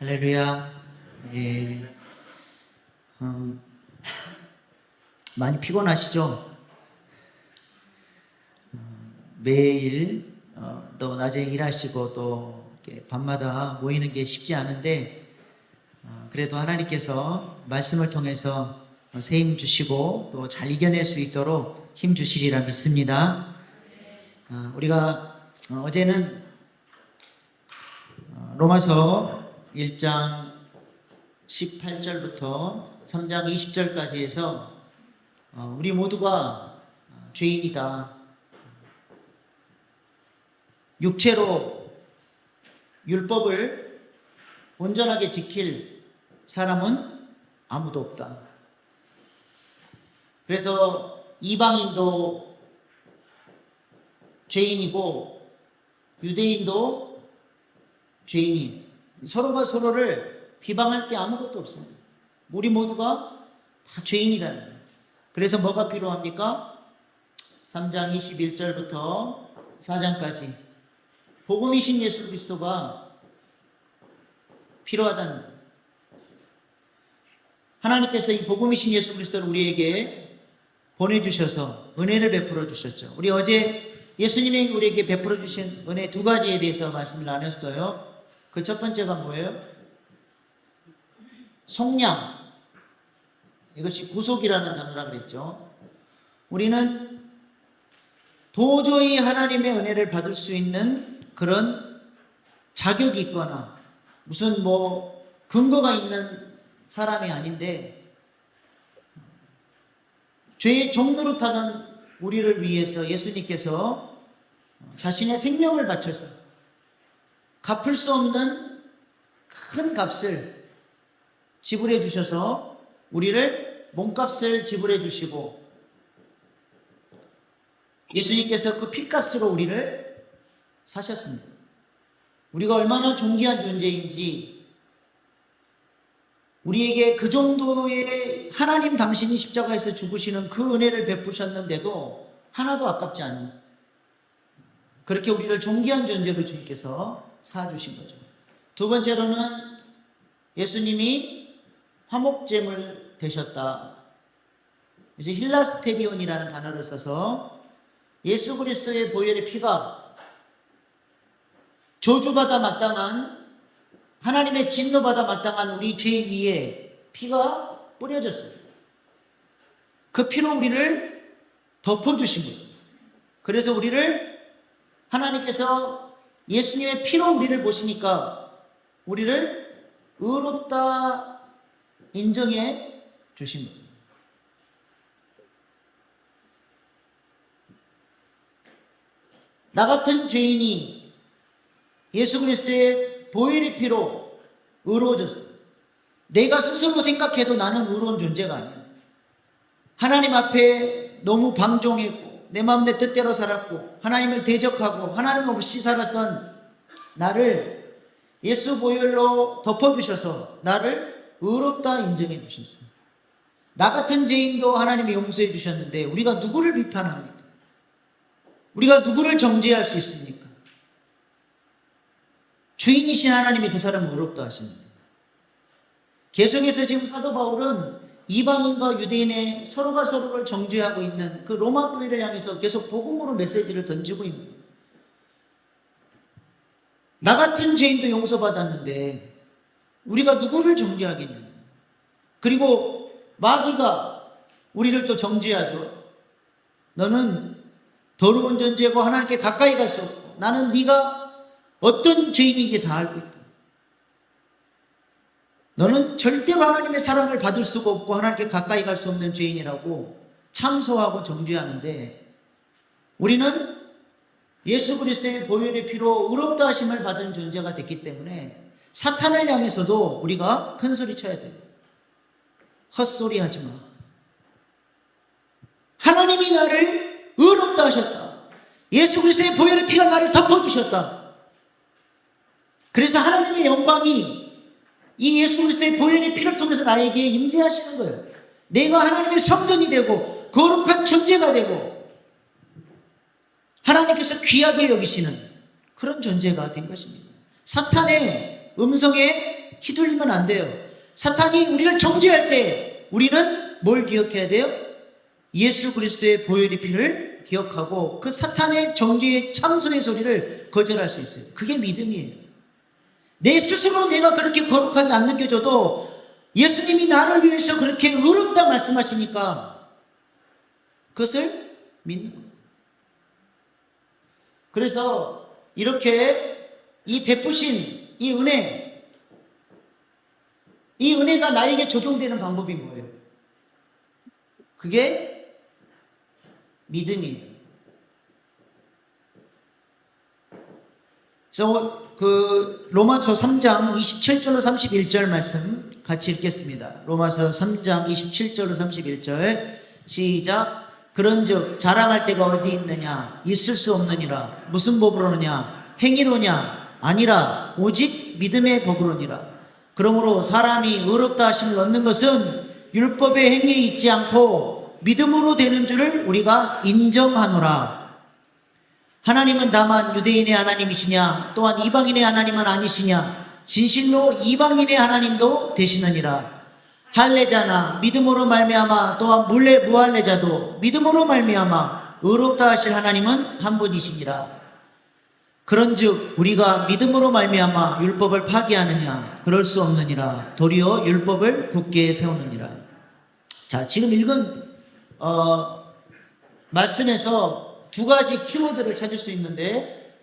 할렐루야. 예. 많이 피곤하시죠? 매일 또 낮에 일하시고 또 이렇게 밤마다 모이는 게 쉽지 않은데 그래도 하나님께서 말씀을 통해서 새 힘 주시고 또 잘 이겨낼 수 있도록 힘 주시리라 믿습니다. 우리가 어제는 로마서 1장 18절부터 3장 20절까지 해서 우리 모두가 죄인이다. 육체로 율법을 온전하게 지킬 사람은 아무도 없다. 그래서 이방인도 죄인이고 유대인도 죄인이 서로가 서로를 비방할 게 아무것도 없습니다. 우리 모두가 다 죄인이라는 거예요. 그래서 뭐가 필요합니까? 3장 21절부터 4장까지 복음이신 예수 그리스도가 필요하다는 거예요. 하나님께서 이 복음이신 예수 그리스도를 우리에게 보내주셔서 은혜를 베풀어 주셨죠. 우리 어제 예수님이 우리에게 베풀어 주신 은혜 두 가지에 대해서 말씀을 나눴어요. 그 첫 번째가 뭐예요? 속량. 이것이 구속이라는 단어라 그랬죠. 우리는 도저히 하나님의 은혜를 받을 수 있는 그런 자격이 있거나 무슨 근거가 있는 사람이 아닌데 죄의 종노릇하던 우리를 위해서 예수님께서 자신의 생명을 바쳐서 갚을 수 없는 큰 값을 지불해 주셔서 우리를 몸값을 지불해 주시고 예수님께서 그 피값으로 우리를 사셨습니다. 우리가 얼마나 존귀한 존재인지 우리에게 그 정도의 하나님 당신이 십자가에서 죽으시는 그 은혜를 베푸셨는데도 하나도 아깝지 않은 그렇게 우리를 존귀한 존재로 주님께서 사주신 거죠. 두 번째로는 예수님이 화목제물 되셨다. 이제 힐라스테리온이라는 단어를 써서 예수 그리스도의 보혈의 피가 저주받아 마땅한 하나님의 진노받아 마땅한 우리 죄 위에 피가 뿌려졌어요. 그 피로 우리를 덮어주신 거죠. 그래서 우리를 하나님께서 예수님의 피로 우리를 보시니까 우리를 의롭다 인정해 주신 거죠. 나 같은 죄인이 예수 그리스도의 보혈의 피로 의로워졌어요. 내가 스스로 생각해도 나는 의로운 존재가 아니야. 하나님 앞에 너무 방종했고 내 마음 내 뜻대로 살았고 하나님을 대적하고 하나님 없이 살았던 나를 예수 보혈로 덮어주셔서 나를 의롭다 인정해 주셨어요. 나 같은 죄인도 하나님이 용서해 주셨는데 우리가 누구를 비판합니까? 우리가 누구를 정죄할 수 있습니까? 주인이신 하나님이 그 사람을 의롭다 하십니다. 계속해서 지금 사도 바울은 이방인과 유대인의 서로가 서로를 정죄하고 있는 그 로마 교회를 향해서 계속 복음으로 메시지를 던지고 있는 거예요. 나 같은 죄인도 용서받았는데 우리가 누구를 정죄하겠냐. 그리고 마귀가 우리를 또 정죄하죠. 너는 더러운 존재고 하나님께 가까이 갈 수 없고 나는 네가 어떤 죄인인지 다 알고 있다. 너는 절대로 하나님의 사랑을 받을 수가 없고 하나님께 가까이 갈 수 없는 죄인이라고 참소하고 정죄하는데 우리는 예수 그리스도의 보혈의 피로 의롭다 하심을 받은 존재가 됐기 때문에 사탄을 향해서도 우리가 큰 소리 쳐야 돼요. 헛소리 하지 마. 하나님이 나를 의롭다 하셨다. 예수 그리스도의 보혈의 피가 나를 덮어주셨다. 그래서 하나님의 영광이 이 예수 그리스도의 보혈의 피를 통해서 나에게 임재하시는 거예요. 내가 하나님의 성전이 되고 거룩한 존재가 되고 하나님께서 귀하게 여기시는 그런 존재가 된 것입니다. 사탄의 음성에 휘둘리면 안 돼요. 사탄이 우리를 정죄할 때 우리는 뭘 기억해야 돼요? 예수 그리스도의 보혈의 피를 기억하고 그 사탄의 정죄의 참소의 소리를 거절할 수 있어요. 그게 믿음이에요. 내 스스로 내가 그렇게 거룩하게 안 느껴져도 예수님이 나를 위해서 그렇게 의롭다 말씀하시니까 그것을 믿는 거예요. 그래서 이렇게 이 베푸신 이 은혜가 나에게 적용되는 방법이 뭐예요? 그게 믿음이에요. 그래서 그 로마서 3장 27절로 31절 말씀 같이 읽겠습니다. 로마서 3장 27절로 31절 시작. 그런즉 자랑할 데가 어디 있느냐? 있을 수 없느니라. 무슨 법으로느냐? 행위로냐? 아니라 오직 믿음의 법으로니라. 그러므로 사람이 의롭다 하심을 얻는 것은 율법의 행위에 있지 않고 믿음으로 되는 줄을 우리가 인정하노라. 하나님은 다만 유대인의 하나님이시냐? 또한 이방인의 하나님은 아니시냐? 진실로 이방인의 하나님도 되시느니라. 할례자나 믿음으로 말미암아 또한 무할례자도 믿음으로 말미암아 의롭다 하실 하나님은 한 분이시니라. 그런즉 우리가 믿음으로 말미암아 율법을 파기하느냐? 그럴 수 없느니라. 도리어 율법을 굳게 세우느니라. 자, 지금 읽은 말씀에서 두 가지 키워드를 찾을 수 있는데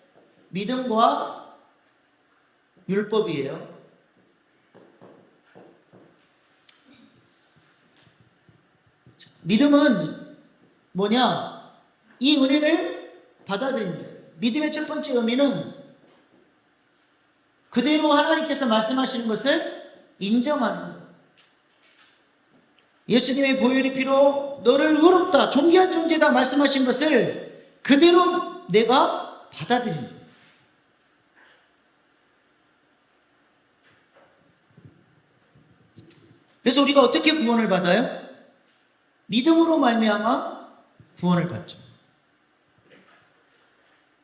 믿음과 율법이에요. 믿음은 뭐냐? 이 은혜를 받아들이는 거예요. 믿음의 첫 번째 의미는 그대로 하나님께서 말씀하시는 것을 인정하는 거예요. 예수님의 보혈의 피로 너를 의롭다, 존귀한 존재다 말씀하신 것을 그대로 내가 받아들이는 거예요. 그래서 우리가 어떻게 구원을 받아요? 믿음으로 말미암아 구원을 받죠.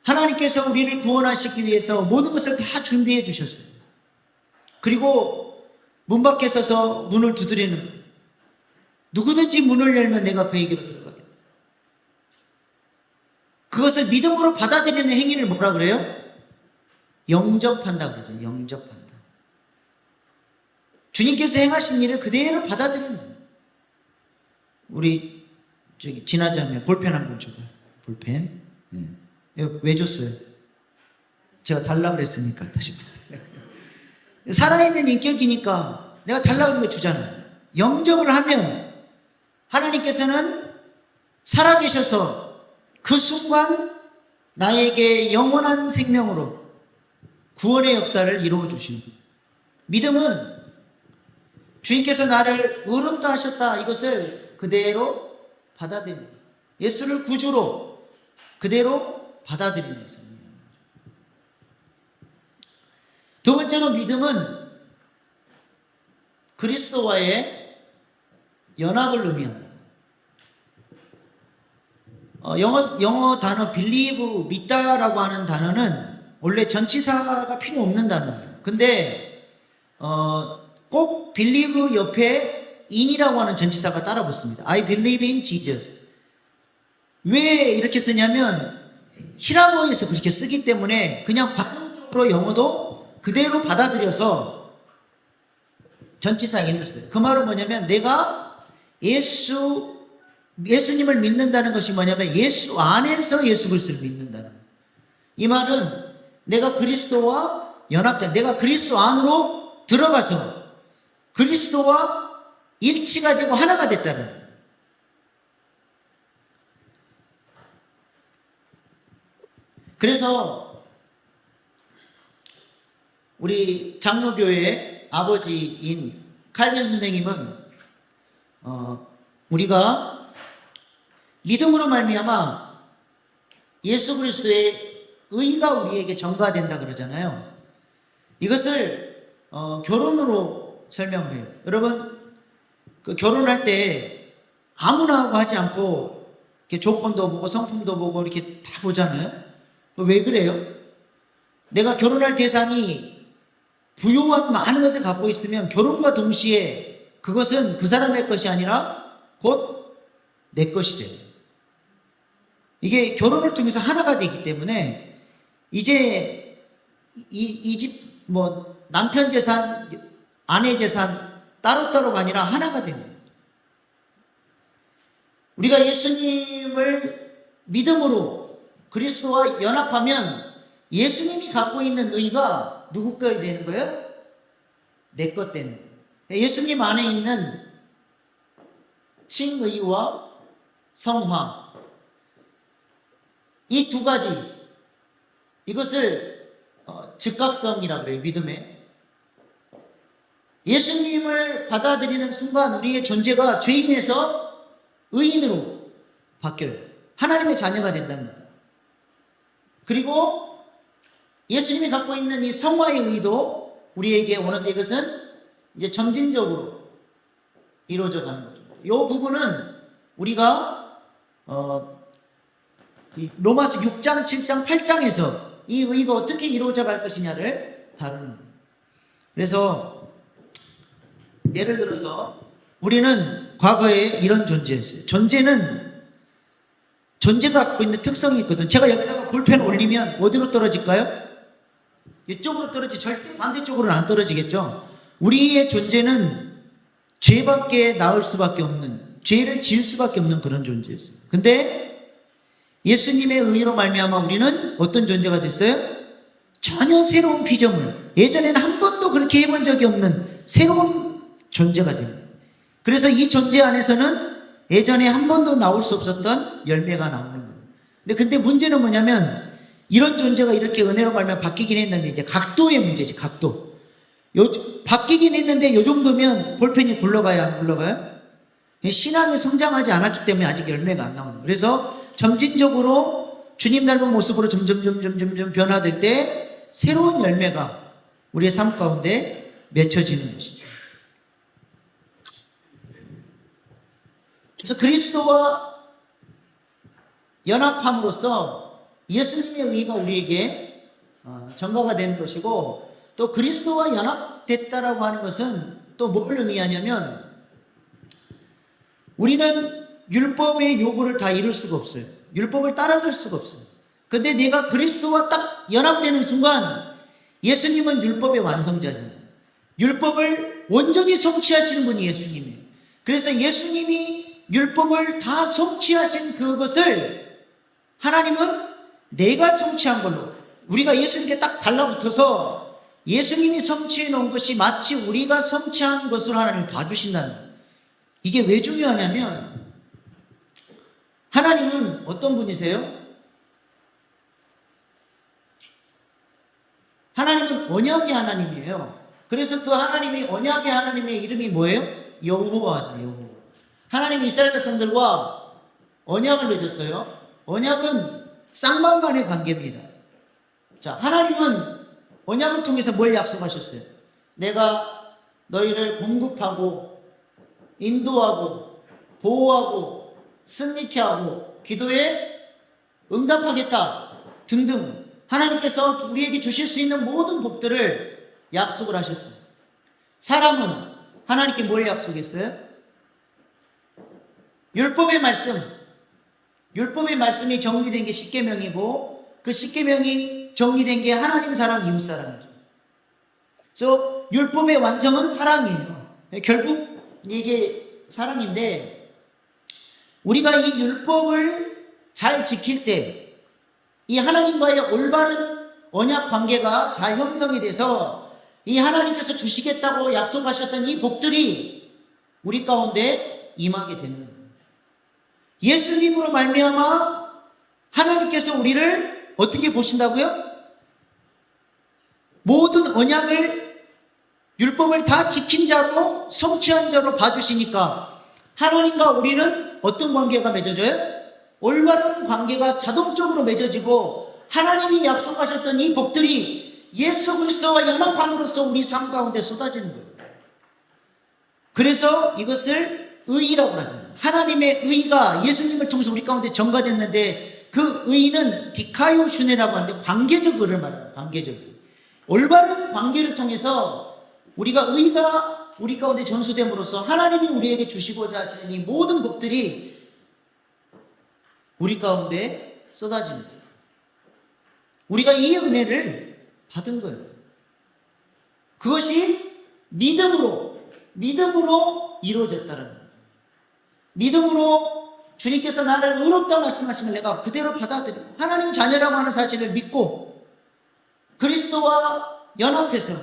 하나님께서 우리를 구원하시기 위해서 모든 것을 다 준비해 주셨어요. 그리고 문 밖에 서서 문을 두드리는 거예요. 누구든지 문을 열면 내가 그에게로 들어가겠다. 그것을 믿음으로 받아들이는 행위를 뭐라 그래요? 영접한다 그러죠. 영접한다. 주님께서 행하신 일을 그대로 받아들이는 거예요. 우리 저기 지나자면 볼펜 한 번 줘봐요. 볼펜. 네. 왜 줬어요? 제가 달라고 그랬으니까 다시. 살아있는 인격이니까 내가 달라고 그러면 주잖아요. 영접을 하면 하나님께서는 살아계셔서 그 순간 나에게 영원한 생명으로 구원의 역사를 이루어 주시는 거예요. 믿음은 주님께서 나를 의롭다 하셨다 이것을 그대로 받아들이는 거예요. 예수를 구주로 그대로 받아들이는 것입니다. 두 번째로 믿음은 그리스도와의 연합을 의미합니다. 영어 단어 believe, 믿다라고 하는 단어는 원래 전치사가 필요 없는 단어예요. 근데 꼭 believe 옆에 in이라고 하는 전치사가 따라 붙습니다. I believe in Jesus. 왜 이렇게 쓰냐면 히라보에서 그렇게 쓰기 때문에 그냥 관용적으로 영어도 그대로 받아들여서 전치사에 있었어요. 그 말은 뭐냐면 내가 예수님을 믿는다는 것이 뭐냐면 예수 안에서 예수 그리스도를 믿는다는 거예요. 이 말은 내가 그리스도와 연합된, 내가 그리스도 안으로 들어가서 그리스도와 일치가 되고 하나가 됐다는 거예요. 그래서 우리 장로교회 아버지인 칼빈 선생님은 우리가 믿음으로 말미암아 예수 그리스도의 의가 우리에게 전가된다 그러잖아요. 이것을 결혼으로 설명을 해요. 여러분 그 결혼할 때 아무나 하고 하지 않고 이렇게 조건도 보고 성품도 보고 이렇게 다 보잖아요. 왜 그래요? 내가 결혼할 대상이 부요한 많은 것을 갖고 있으면 결혼과 동시에 그것은 그 사람의 것이 아니라 곧 내 것이 돼요. 이게 결혼을 통해서 하나가 되기 때문에 이제 이 집 남편 재산, 아내 재산 따로따로가 아니라 하나가 됩니다. 우리가 예수님을 믿음으로 그리스도와 연합하면 예수님이 갖고 있는 의가 누구 것 되는 거예요? 내 것 되는 거예요. 예수님 안에 있는 칭의와 성화, 이 두 가지, 이것을 즉각성이라고 그래요. 믿음에 예수님을 받아들이는 순간 우리의 존재가 죄인에서 의인으로 바뀌어요. 하나님의 자녀가 된다는 거예요. 그리고 예수님이 갖고 있는 이 성화의 의도 우리에게 오는데 이것은 이제 점진적으로 이루어져 가는 거죠. 이 부분은 우리가 로마서 6장, 7장, 8장에서 이 의가 어떻게 이루어져 갈 것이냐를 다루는 거예요. 그래서 예를 들어서 우리는 과거에 이런 존재였어요. 존재가 갖고 있는 특성이 있거든. 제가 여기다가 볼펜 올리면 어디로 떨어질까요? 이쪽으로 떨어지지 절대 반대쪽으로는 안 떨어지겠죠. 우리의 존재는 죄밖에 나올 수밖에 없는, 죄를 지을 수밖에 없는 그런 존재였어요. 근데 예수님의 의로 말미암아 우리는 어떤 존재가 됐어요? 전혀 새로운 피조물, 예전에는 한 번도 그렇게 해본 적이 없는 새로운 존재가 됩니다. 그래서 이 존재 안에서는 예전에 한 번도 나올 수 없었던 열매가 나오는 거예요. 근데 문제는 뭐냐면 이런 존재가 이렇게 은혜로 말미암아 바뀌긴 했는데 이제 각도의 문제지. 각도. 바뀌긴 했는데 이 정도면 볼펜이 굴러가요, 안 굴러가요? 신앙이 성장하지 않았기 때문에 아직 열매가 안 나오는 거예요. 그래서 점진적으로 주님 닮은 모습으로 점점 변화될 때 새로운 열매가 우리의 삶 가운데 맺혀지는 것이죠. 그래서 그리스도와 연합함으로써 예수님의 의가 우리에게 전가가 되는 것이고, 또 그리스도와 연합됐다라고 하는 것은 또 뭘 의미하냐면 우리는 율법의 요구를 다 이룰 수가 없어요. 율법을 따라설 수가 없어요. 근데 내가 그리스도와 딱 연합되는 순간 예수님은 율법의 완성자잖아요. 율법을 온전히 성취하시는 분이 예수님이에요. 그래서 예수님이 율법을 다 성취하신 그것을 하나님은 내가 성취한 걸로, 우리가 예수님께 딱 달라붙어서 예수님이 성취해 놓은 것이 마치 우리가 성취한 것으로 하나님을 봐주신다는 거예요. 이게 왜 중요하냐면 하나님은 어떤 분이세요? 하나님은 언약의 하나님이에요. 그래서 그 하나님이, 언약의 하나님의 이름이 뭐예요? 여호와죠. 여호와. 하나님이 이스라엘 백성들과 언약을 맺었어요. 언약은 쌍방간의 관계입니다. 자, 하나님은 언약을 통해서 뭘 약속하셨어요? 내가 너희를 공급하고 인도하고 보호하고 승리케 하고 기도에 응답하겠다 등등 하나님께서 우리에게 주실 수 있는 모든 복들을 약속을 하셨어요. 사람은 하나님께 뭘 약속했어요? 율법의 말씀이 정리된 게 십계명이고 그 십계명이 정리된 게 하나님 사랑, 이웃 사랑이죠. 그래서 율법의 완성은 사랑이에요. 결국 이게 사랑인데 우리가 이 율법을 잘 지킬 때 이 하나님과의 올바른 언약 관계가 잘 형성이 돼서 이 하나님께서 주시겠다고 약속하셨던 이 복들이 우리 가운데 임하게 되는 거예요. 예수님으로 말미암아 하나님께서 우리를 어떻게 보신다고요? 모든 언약을, 율법을 다 지킨 자로, 성취한 자로 봐주시니까 하나님과 우리는 어떤 관계가 맺어져요? 올바른 관계가 자동적으로 맺어지고 하나님이 약속하셨던 이 복들이 예수 그리스도와 연합함으로써 우리 삶 가운데 쏟아지는 거예요. 그래서 이것을 의라고 하잖아요. 하나님의 의가 예수님을 통해서 우리 가운데 전가됐는데 그 의는 디카이오슈네라고 하는데 관계적 의를 말해요. 관계적 의. 올바른 관계를 통해서 우리가 의가 우리 가운데 전수됨으로써 하나님이 우리에게 주시고자 하시는 이 모든 복들이 우리 가운데 쏟아지는 거예요. 우리가 이 은혜를 받은 거예요. 그것이 믿음으로 이루어졌다는 거예요. 믿음으로 주님께서 나를 의롭다 말씀하시면 내가 그대로 받아들이고 하나님 자녀라고 하는 사실을 믿고 그리스도와 연합해서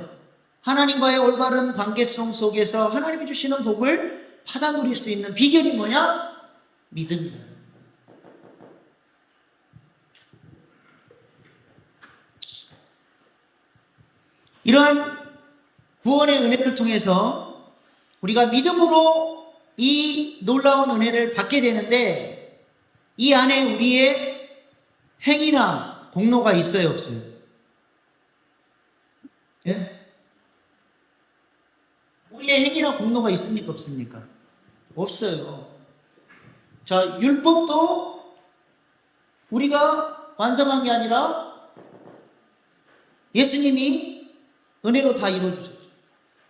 하나님과의 올바른 관계성 속에서 하나님이 주시는 복을 받아 누릴 수 있는 비결이 뭐냐? 믿음이에요. 이러한 구원의 은혜를 통해서 우리가 믿음으로 이 놀라운 은혜를 받게 되는데 이 안에 우리의 행위나 공로가 있어요, 없어요? 예? 우리의 행위나 공로가 있습니까, 없습니까? 없어요. 자, 율법도 우리가 완성한 게 아니라 예수님이 은혜로 다 이루어주셨죠.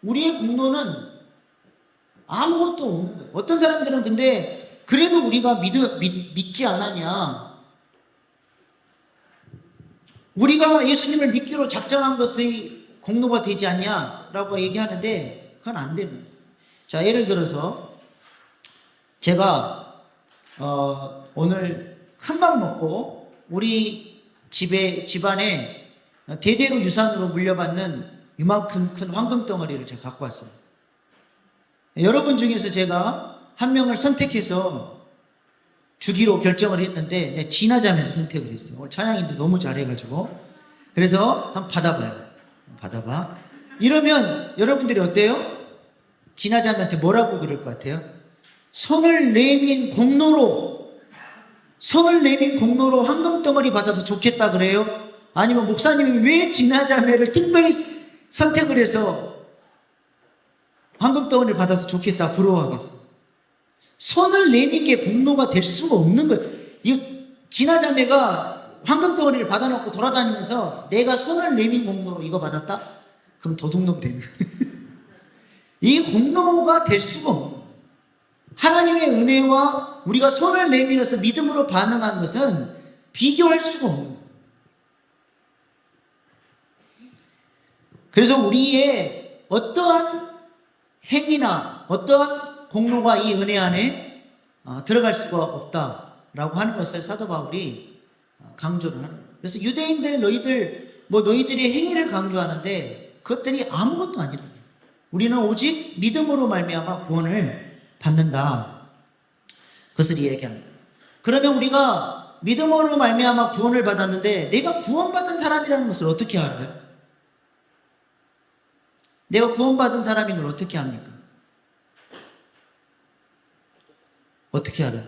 우리의 공로는 아무것도 없는 거예요. 어떤 사람들은 근데 그래도 우리가 믿지 않았냐? 우리가 예수님을 믿기로 작정한 것의 공로가 되지 않냐라고 얘기하는데 그건 안 되는 거예요. 자, 예를 들어서 제가 오늘 큰맘 먹고 우리 집안에 대대로 유산으로 물려받는 이만큼 큰 황금 덩어리를 제가 갖고 왔어요. 여러분 중에서 제가 한 명을 선택해서 주기로 결정을 했는데 내 진화자매를 선택을 했어요. 오늘 찬양인도 너무 잘해가지고 그래서 한번 받아봐. 이러면 여러분들이 어때요? 진화자매한테 뭐라고 그럴 것 같아요? 손을 내민 공로로 황금 덩어리 받아서 좋겠다 그래요? 아니면 목사님이 왜 진화자매를 특별히 선택을 해서 황금 덩어리를 받아서 좋겠다 부러워하겠어요? 손을 내밀게 공로가 될 수가 없는 거예요. 이 진화자매가 황금 덩어리를 받아놓고 돌아다니면서 내가 손을 내민 공로로 이거 받았다? 그럼 도둑놈 되는 거예요. 이 공로가 될 수가 없는 거예요. 하나님의 은혜와 우리가 손을 내밀어서 믿음으로 반응한 것은 비교할 수가 없는 거예요. 그래서 우리의 어떠한 행위나 어떠한 공로가 이 은혜 안에 들어갈 수가 없다라고 하는 것을 사도 바울이 강조를 하는 거예요. 그래서 유대인들 너희들의 행위를 강조하는데 그것들이 아무것도 아니라 우리는 오직 믿음으로 말미암아 구원을 받는다. 그것을 이야기합니다. 그러면 우리가 믿음으로 말미암아 구원을 받았는데 내가 구원받은 사람이라는 것을 어떻게 알아요? 내가 구원받은 사람인 걸 어떻게 합니까? 어떻게 알아요?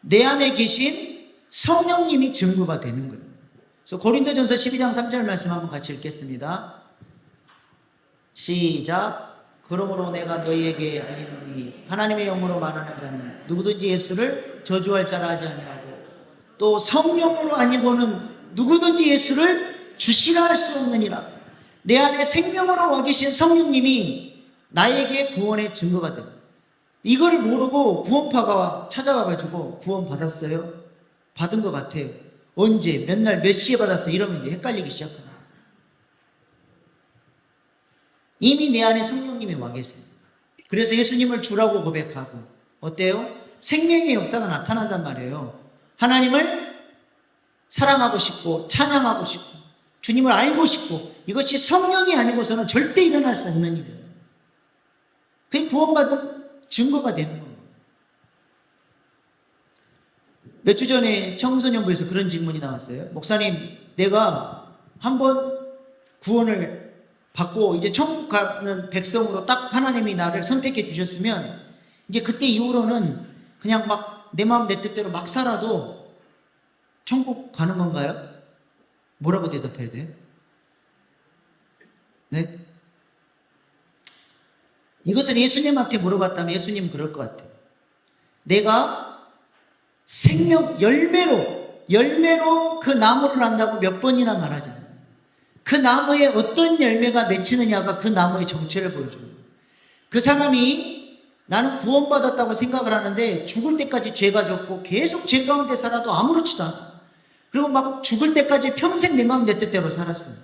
내 안에 계신 성령님이 증거가 되는 거예요. 그래서 고린도전서 12장 3절 말씀 한번 같이 읽겠습니다. 시작. 그러므로 내가 너희에게 알리노니 하나님의 영으로 말하는 자는 누구든지 예수를 저주할 자라 하지 아니하고 또 성령으로 아니고는 누구든지 예수를 주시라 할 수 없느니라. 내 안에 생명으로 와 계신 성령님이 나에게 구원의 증거가 됩니다. 이걸 모르고 구원파가 찾아와가지고 구원 받았어요? 받은 것 같아요. 언제, 몇 날, 몇 시에 받았어요? 이러면 이제 헷갈리기 시작합니다. 이미 내 안에 성령님이 와 계세요. 그래서 예수님을 주라고 고백하고 어때요? 생명의 역사가 나타난단 말이에요. 하나님을 사랑하고 싶고 찬양하고 싶고 주님을 알고 싶고 이것이 성령이 아니고서는 절대 일어날 수 없는 일이에요. 그게 구원받은 증거가 되는 겁니다. 몇 주 전에 청소년부에서 그런 질문이 나왔어요. 목사님, 내가 한번 구원을 받고 이제 천국 가는 백성으로 딱 하나님이 나를 선택해 주셨으면 이제 그때 이후로는 그냥 막 내 마음 내 뜻대로 막 살아도 천국 가는 건가요? 뭐라고 대답해야 돼요? 네? 이것을 예수님한테 물어봤다면 예수님은 그럴 것 같아요. 내가 생명 열매로 열매로 그 나무를 안다고 몇 번이나 말하잖아요. 그 나무에 어떤 열매가 맺히느냐가 그 나무의 정체를 보여줘요. 그 사람이 나는 구원받았다고 생각을 하는데 죽을 때까지 죄가 졌고 계속 죄 가운데 살아도 아무렇지도 않아. 그리고 막 죽을 때까지 평생 내 마음 내 뜻대로 살았어요.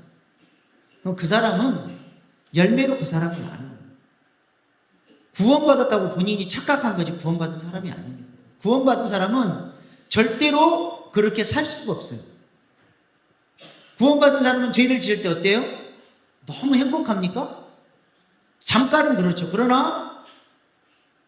그럼 그 사람은 열매로 그 사람을 아는 거예요. 구원받았다고 본인이 착각한 거지 구원받은 사람이 아닙니다. 구원받은 사람은 절대로 그렇게 살 수가 없어요. 구원받은 사람은 죄를 지을 때 어때요? 너무 행복합니까? 잠깐은 그렇죠. 그러나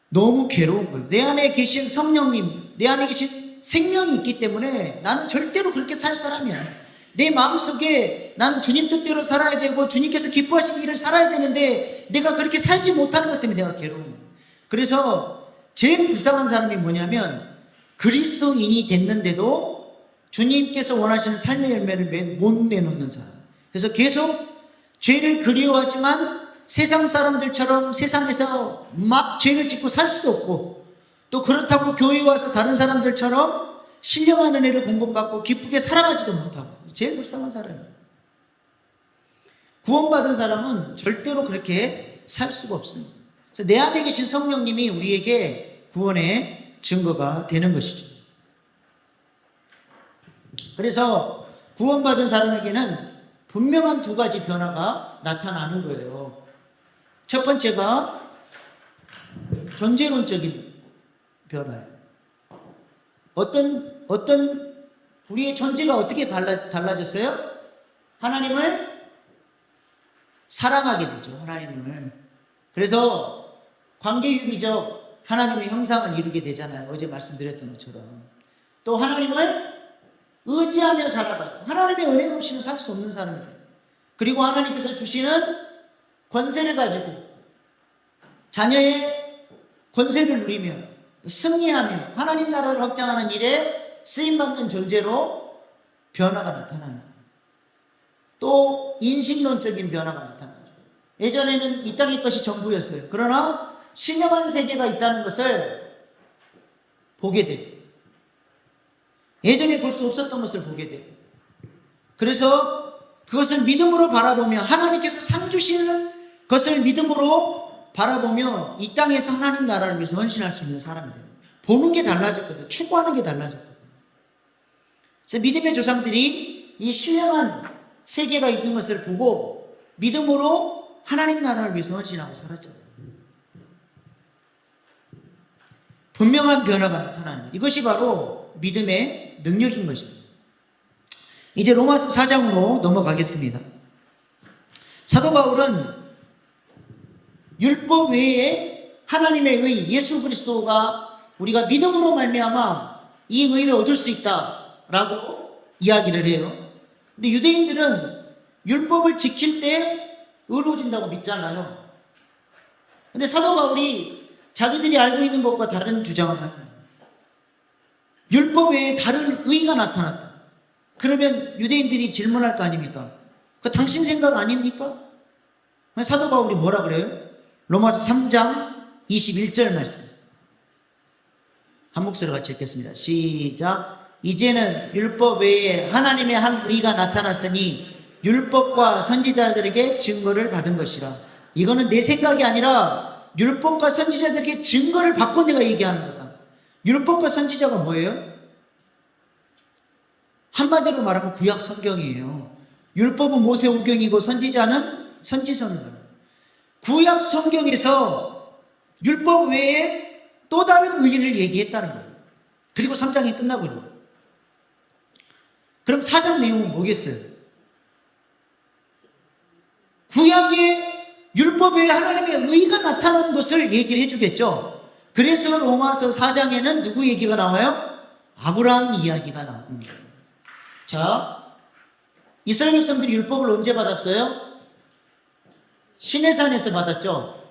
너무 괴로운 거예요. 내 안에 계신 성령님, 내 안에 계신 생명이 있기 때문에 나는 절대로 그렇게 살 사람이 아니야. 내 마음속에 나는 주님 뜻대로 살아야 되고 주님께서 기뻐하시는 일을 살아야 되는데 내가 그렇게 살지 못하는 것 때문에 내가 괴로운 거예요. 그래서 제일 불쌍한 사람이 뭐냐면 그리스도인이 됐는데도 주님께서 원하시는 삶의 열매를 못 내놓는 사람. 그래서 계속 죄를 그리워하지만 세상 사람들처럼 세상에서 막 죄를 짓고 살 수도 없고 또 그렇다고 교회에 와서 다른 사람들처럼 신령한 은혜를 공급받고 기쁘게 살아가지도 못하고 제일 불쌍한 사람이에요. 구원받은 사람은 절대로 그렇게 살 수가 없습니다. 그래서 내 안에 계신 성령님이 우리에게 구원의 증거가 되는 것이죠. 그래서 구원받은 사람에게는 분명한 두 가지 변화가 나타나는 거예요. 첫 번째가 존재론적인 변화예요. 어떤 우리의 존재가 어떻게 달라졌어요? 하나님을 사랑하게 되죠. 하나님을. 그래서 관계유기적 하나님의 형상을 이루게 되잖아요. 어제 말씀드렸던 것처럼. 또 하나님을 의지하며 살아가요. 하나님의 은혜 없이는 살 수 없는 사람이에요. 그리고 하나님께서 주시는 권세를 가지고 자녀의 권세를 누리며 승리하며 하나님 나라를 확장하는 일에 쓰임받는 존재로 변화가 나타나는 거예요. 또 인식론적인 변화가 나타나죠. 예전에는 이 땅의 것이 전부였어요. 그러나 신령한 세계가 있다는 것을 보게 돼요. 예전에 볼 수 없었던 것을 보게 돼요. 그래서 그것을 믿음으로 바라보며 하나님께서 상 주시는 것을 믿음으로 바라보며 이 땅에서 하나님 나라를 위해서 헌신할 수 있는 사람이 돼요. 보는 게 달라졌거든. 추구하는 게 달라졌거든. 그래서 믿음의 조상들이 이 신령한 세계가 있는 것을 보고 믿음으로 하나님 나라를 위해서 헌신하고 살았잖아요. 분명한 변화가 나타나는 이것이 바로 믿음의 능력인 것입니다. 이제 로마서 4장으로 넘어가겠습니다. 사도 바울은 율법 외에 하나님의 의 예수 그리스도가 우리가 믿음으로 말미암아 이 의를 얻을 수 있다라고 이야기를 해요. 근데 유대인들은 율법을 지킬 때 의로워진다고 믿잖아요. 근데 사도 바울이 자기들이 알고 있는 것과 다른 주장을 합니다. 율법 외에 다른 의가 나타났다. 그러면 유대인들이 질문할 거 아닙니까? 그 당신 생각 아닙니까? 사도 바울이 뭐라 그래요? 로마서 3장 21절 말씀. 한 목소리로 같이 읽겠습니다. 시작. 이제는 율법 외에 하나님의 한 의가 나타났으니 율법과 선지자들에게 증거를 받은 것이라. 이거는 내 생각이 아니라 율법과 선지자들에게 증거를 받고 내가 얘기하는 거다. 율법과 선지자가 뭐예요? 한마디로 말하면 구약 성경이에요. 율법은 모세오경이고 선지자는 선지서입니다. 구약 성경에서 율법 외에 또 다른 의의를 얘기했다는 거예요. 그리고 3장이 끝나버려요. 그럼 4장 내용은 뭐겠어요? 구약의 율법 외에 하나님의 의가 나타난 것을 얘기를 해주겠죠. 그래서 로마서 4장에는 누구 얘기가 나와요? 아브라함 이야기가 나오는 거예요. 자, 이스라엘 백성들이 율법을 언제 받았어요? 시내산에서 받았죠.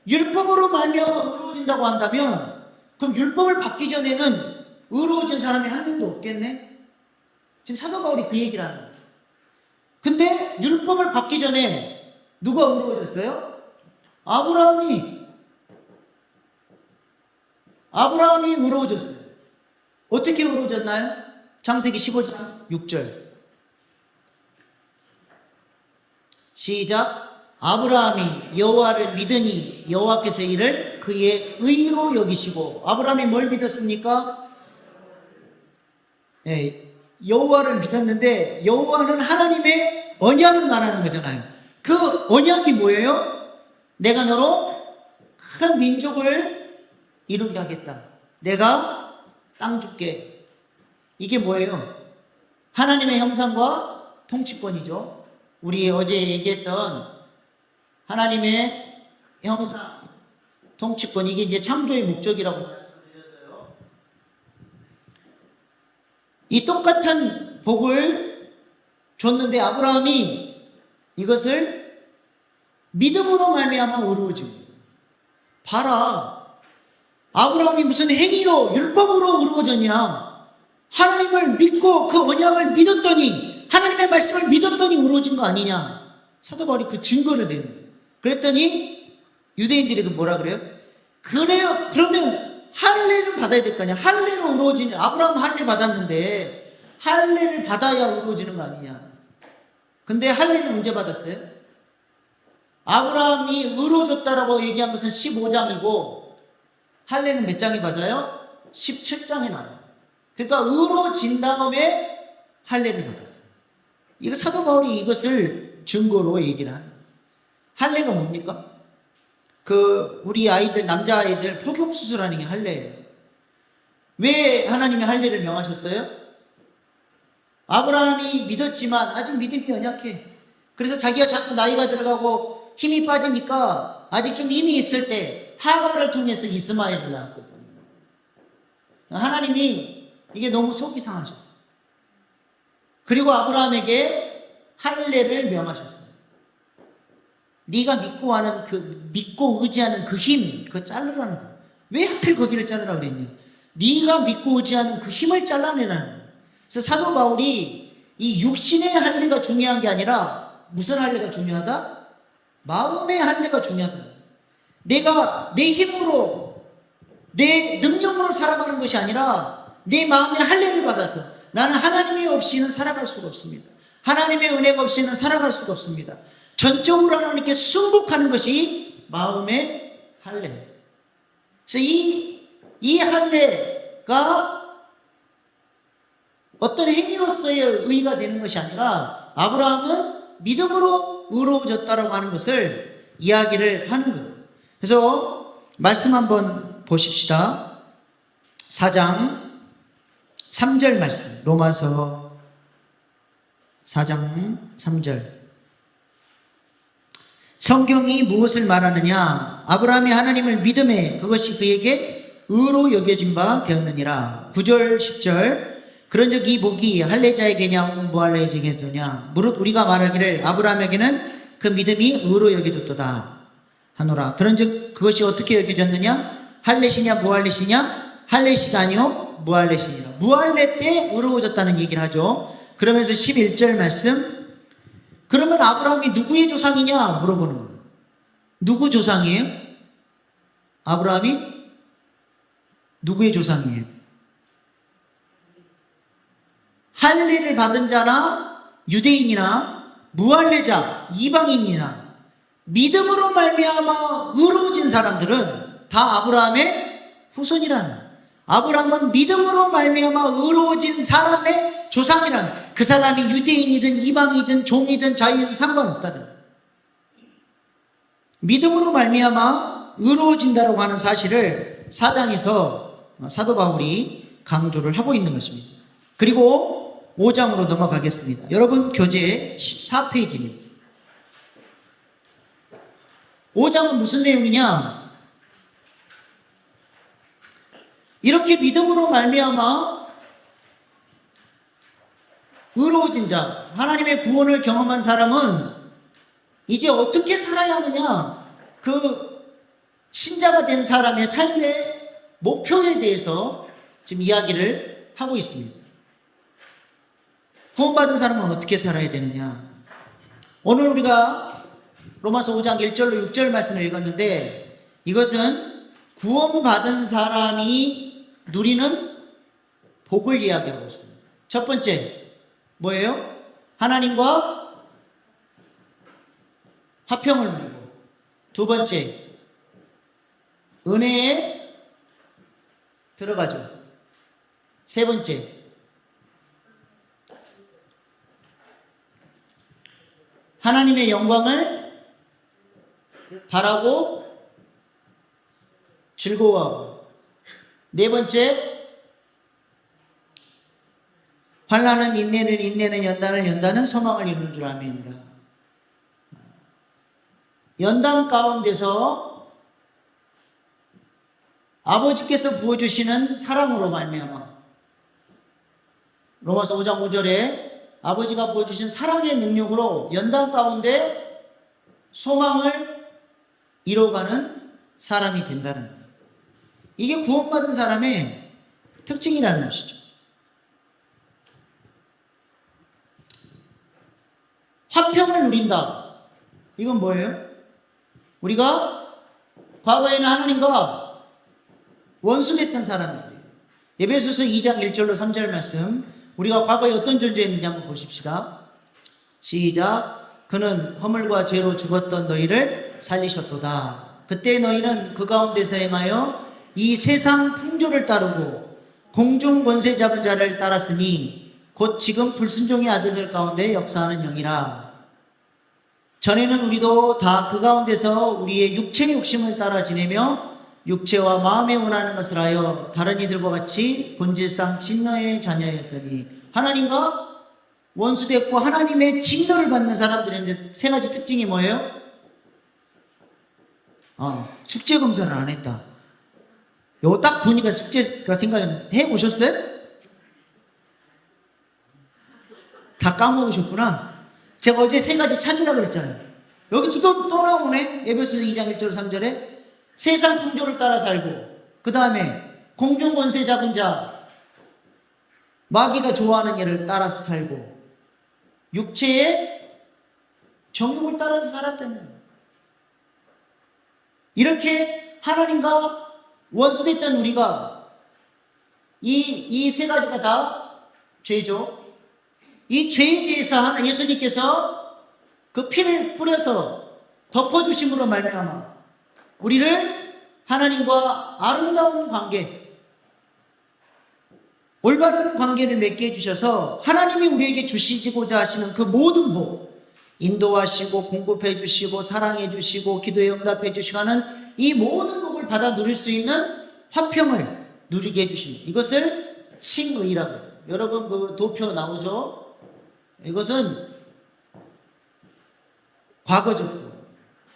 율법으로 말미암아 의로워진다고 한다면 그럼 율법을 받기 전에는 의로워진 사람이 한 명도 없겠네? 지금 사도 바울이 그 얘기를 하는 거예요. 근데 율법을 받기 전에 누가 의로워졌어요? 아브라함이 의로워졌어요. 어떻게 의로워졌나요? 창세기 15장 6절. 시작. 아브라함이 여호와를 믿으니 여호와께서 이를 그의 의로 여기시고. 아브라함이 뭘 믿었습니까? 네, 여호와를 믿었는데 여호와는 하나님의 언약을 말하는 거잖아요. 그 언약이 뭐예요? 내가 너로 큰 민족을 이루게 하겠다. 내가 땅 줄게. 이게 뭐예요? 하나님의 형상과 통치권이죠. 우리 어제 얘기했던 하나님의 형상, 통치권, 이게 이제 창조의 목적이라고 말씀드렸어요. 이 똑같은 복을 줬는데 아브라함이 이것을 믿음으로 말미암아 의로워진 거예요. 봐라, 아브라함이 무슨 행위로, 율법으로 의로워졌냐? 하나님을 믿고 그 언약을 믿었더니, 하나님의 말씀을 믿었더니 의로워진 거 아니냐? 사도 바울이 그 증거를 대는 거예요. 그랬더니 유대인들이 뭐라 그래요? 그래요. 그러면 할례를 받아야 될 거 아니야? 할례로 의로워지는, 아브라함은 할례 받았는데 할례를 받아야 의로워지는 거 아니냐? 근데 할례는 언제 받았어요? 아브라함이 의로워졌다라고 얘기한 것은 15장이고 할례는 몇 장에 받아요? 17장에 나와요. 그러니까 의로워진 다음에 할례를 받았어요. 이거 사도 바울이 이것을 증거로 얘기를 하는 거예요. 할례가 뭡니까? 우리 아이들, 남자아이들 포격 수술하는 게 할례예요. 왜 하나님이 할례를 명하셨어요? 아브라함이 믿었지만 아직 믿음이 연약해. 그래서 자기가 자꾸 나이가 들어가고 힘이 빠지니까 아직 좀 힘이 있을 때 하갈을 통해서 이스마엘을 낳았거든요. 하나님이 이게 너무 속이 상하셨어요. 그리고 아브라함에게 할례를 명하셨어요. 네가 믿고 의지하는 그 힘, 그거 자르라는 거예요. 왜 하필 거기를 자르라고 그랬냐? 네가 믿고 의지하는 그 힘을 잘라내라는 거예요. 그래서 사도 바울이 이 육신의 할례가 중요한 게 아니라 무슨 할례가 중요하다? 마음의 할례가 중요하다. 내가 내 힘으로, 내 능력으로 살아가는 것이 아니라 내 마음의 할례를 받아서 나는 하나님이 없이는 살아갈 수가 없습니다. 하나님의 은혜가 없이는 살아갈 수가 없습니다. 전적으로 하나님께 순복하는 것이 마음의 할례. 그래서 이 할례가 어떤 행위로서의 의의가 되는 것이 아니라 아브라함은 믿음으로 의로워졌다라고 하는 것을 이야기를 하는 거예요. 그래서 말씀 한번 보십시다. 4장 3절 말씀, 로마서 4장 3절. 성경이 무엇을 말하느냐? 아브라함이 하나님을 믿음에 그것이 그에게 의로 여겨진 바 되었느니라. 9절 10절. 그런즉 이 복이 할례자에게냐 혹은 무할례자에게냐? 무릇 우리가 말하기를 아브라함에게는 그 믿음이 의로 여겨졌도다 하노라. 그런즉 그것이 어떻게 여겨졌느냐? 할례시냐 무할례시냐? 할례시가 아니요 무할례시니라. 무할례 때 의로워졌다는 얘기를 하죠. 그러면서 11절 말씀. 그러면 아브라함이 누구의 조상이냐 물어보는 거예요. 누구 조상이에요? 아브라함이 누구의 조상이에요? 할례를 받은 자나 유대인이나 무할례자 이방인이나 믿음으로 말미암아 의로워진 사람들은 다 아브라함의 후손이라는 거예요. 아브라함은 믿음으로 말미암아 의로워진 사람의 조상이라는 거예요. 그 사람이 유대인이든 이방이든 종이든 자유이든 상관없다는 거예요. 믿음으로 말미암아 의로워진다라고 하는 사실을 4장에서 사도 바울이 강조를 하고 있는 것입니다. 그리고 5장으로 넘어가겠습니다. 여러분 교재 14페이지입니다. 5장은 무슨 내용이냐? 이렇게 믿음으로 말미암아 의로워진 자, 하나님의 구원을 경험한 사람은 이제 어떻게 살아야 하느냐? 그 신자가 된 사람의 삶의 목표에 대해서 지금 이야기를 하고 있습니다. 구원받은 사람은 어떻게 살아야 되느냐? 오늘 우리가 로마서 5장 1절로 6절 말씀을 읽었는데 이것은 구원받은 사람이 누리는 복을 이야기하고 있습니다. 첫 번째 뭐예요? 하나님과 화평을 누리고, 두 번째 은혜에 들어가죠. 세 번째 하나님의 영광을 바라고 즐거워하고, 네 번째 환난은 인내는, 인내는 연단을, 연단은 소망을 이루는 줄 아멘이라. 연단 가운데서 아버지께서 부어주시는 사랑으로 말미암아, 로마서 5장 5절에 아버지가 보여주신 사랑의 능력으로 연단 가운데 소망을 이뤄가는 사람이 된다는 거예요. 이게 구원받은 사람의 특징이라는 것이죠. 화평을 누린다. 이건 뭐예요? 우리가 과거에는 하나님과 원수됐던 사람들이에요. 에베소서 2장 1절로 3절 말씀, 우리가 과거에 어떤 존재였는지 한번 보십시다. 시작. 그는 허물과 죄로 죽었던 너희를 살리셨도다. 그때 너희는 그 가운데서 행하여 이 세상 풍조를 따르고 공중 권세 잡은 자를 따랐으니 곧 지금 불순종의 아들들 가운데 역사하는 영이라. 전에는 우리도 다 그 가운데서 우리의 육체의 욕심을 따라 지내며 육체와 마음에 원하는 것을 하여 다른 이들과 같이 본질상 진노의 자녀였더니, 하나님과 원수됐고 하나님의 진노를 받는 사람들인데 세 가지 특징이 뭐예요? 숙제 검사를 안 했다. 요거 딱 보니까 숙제가 생각이 나요. 해보셨어요? 다 까먹으셨구나. 제가 어제 세 가지 찾으라고 그랬잖아요. 여기 또 나오네. 에베소서 2장 1절 3절에 세상 풍조를 따라 살고, 그 다음에 공중 권세 잡은 자, 마귀가 좋아하는 일을 따라서 살고, 육체의 정욕을 따라서 살았다는 거예요. 이렇게 하나님과 원수됐던 우리가 이 세 가지가 다 죄죠. 이 죄에 대해서 예수님께서 그 피를 뿌려서 덮어주심으로 말미암아 우리를 하나님과 아름다운 관계, 올바른 관계를 맺게 해주셔서 하나님이 우리에게 주시고자 하시는 그 모든 복, 인도하시고 공급해 주시고 사랑해 주시고 기도에 응답해 주시고 하는 이 모든 복을 받아 누릴 수 있는 화평을 누리게 해주십니다. 이것을 칭의라고 해요. 여러분 그 도표 나오죠? 이것은 과거적 구원.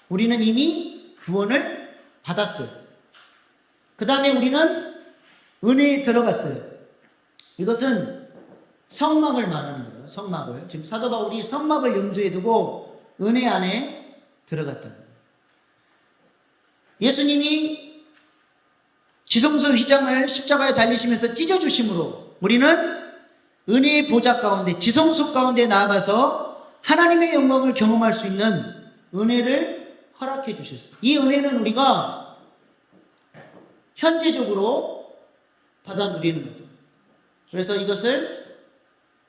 우리는 이미 구원을 받았어요. 그 다음에 우리는 은혜에 들어갔어요. 이것은 성막을 말하는 거예요. 성막을. 지금 사도 바울이 성막을 염두에 두고 은혜 안에 들어갔다. 예수님이 지성소 휘장을 십자가에 달리시면서 찢어주심으로 우리는 은혜의 보좌 가운데, 지성소 가운데 나아가서 하나님의 영광을 경험할 수 있는 은혜를 허락해 주셨어요. 이 은혜는 우리가 현재적으로 받아 누리는 거죠. 그래서 이것을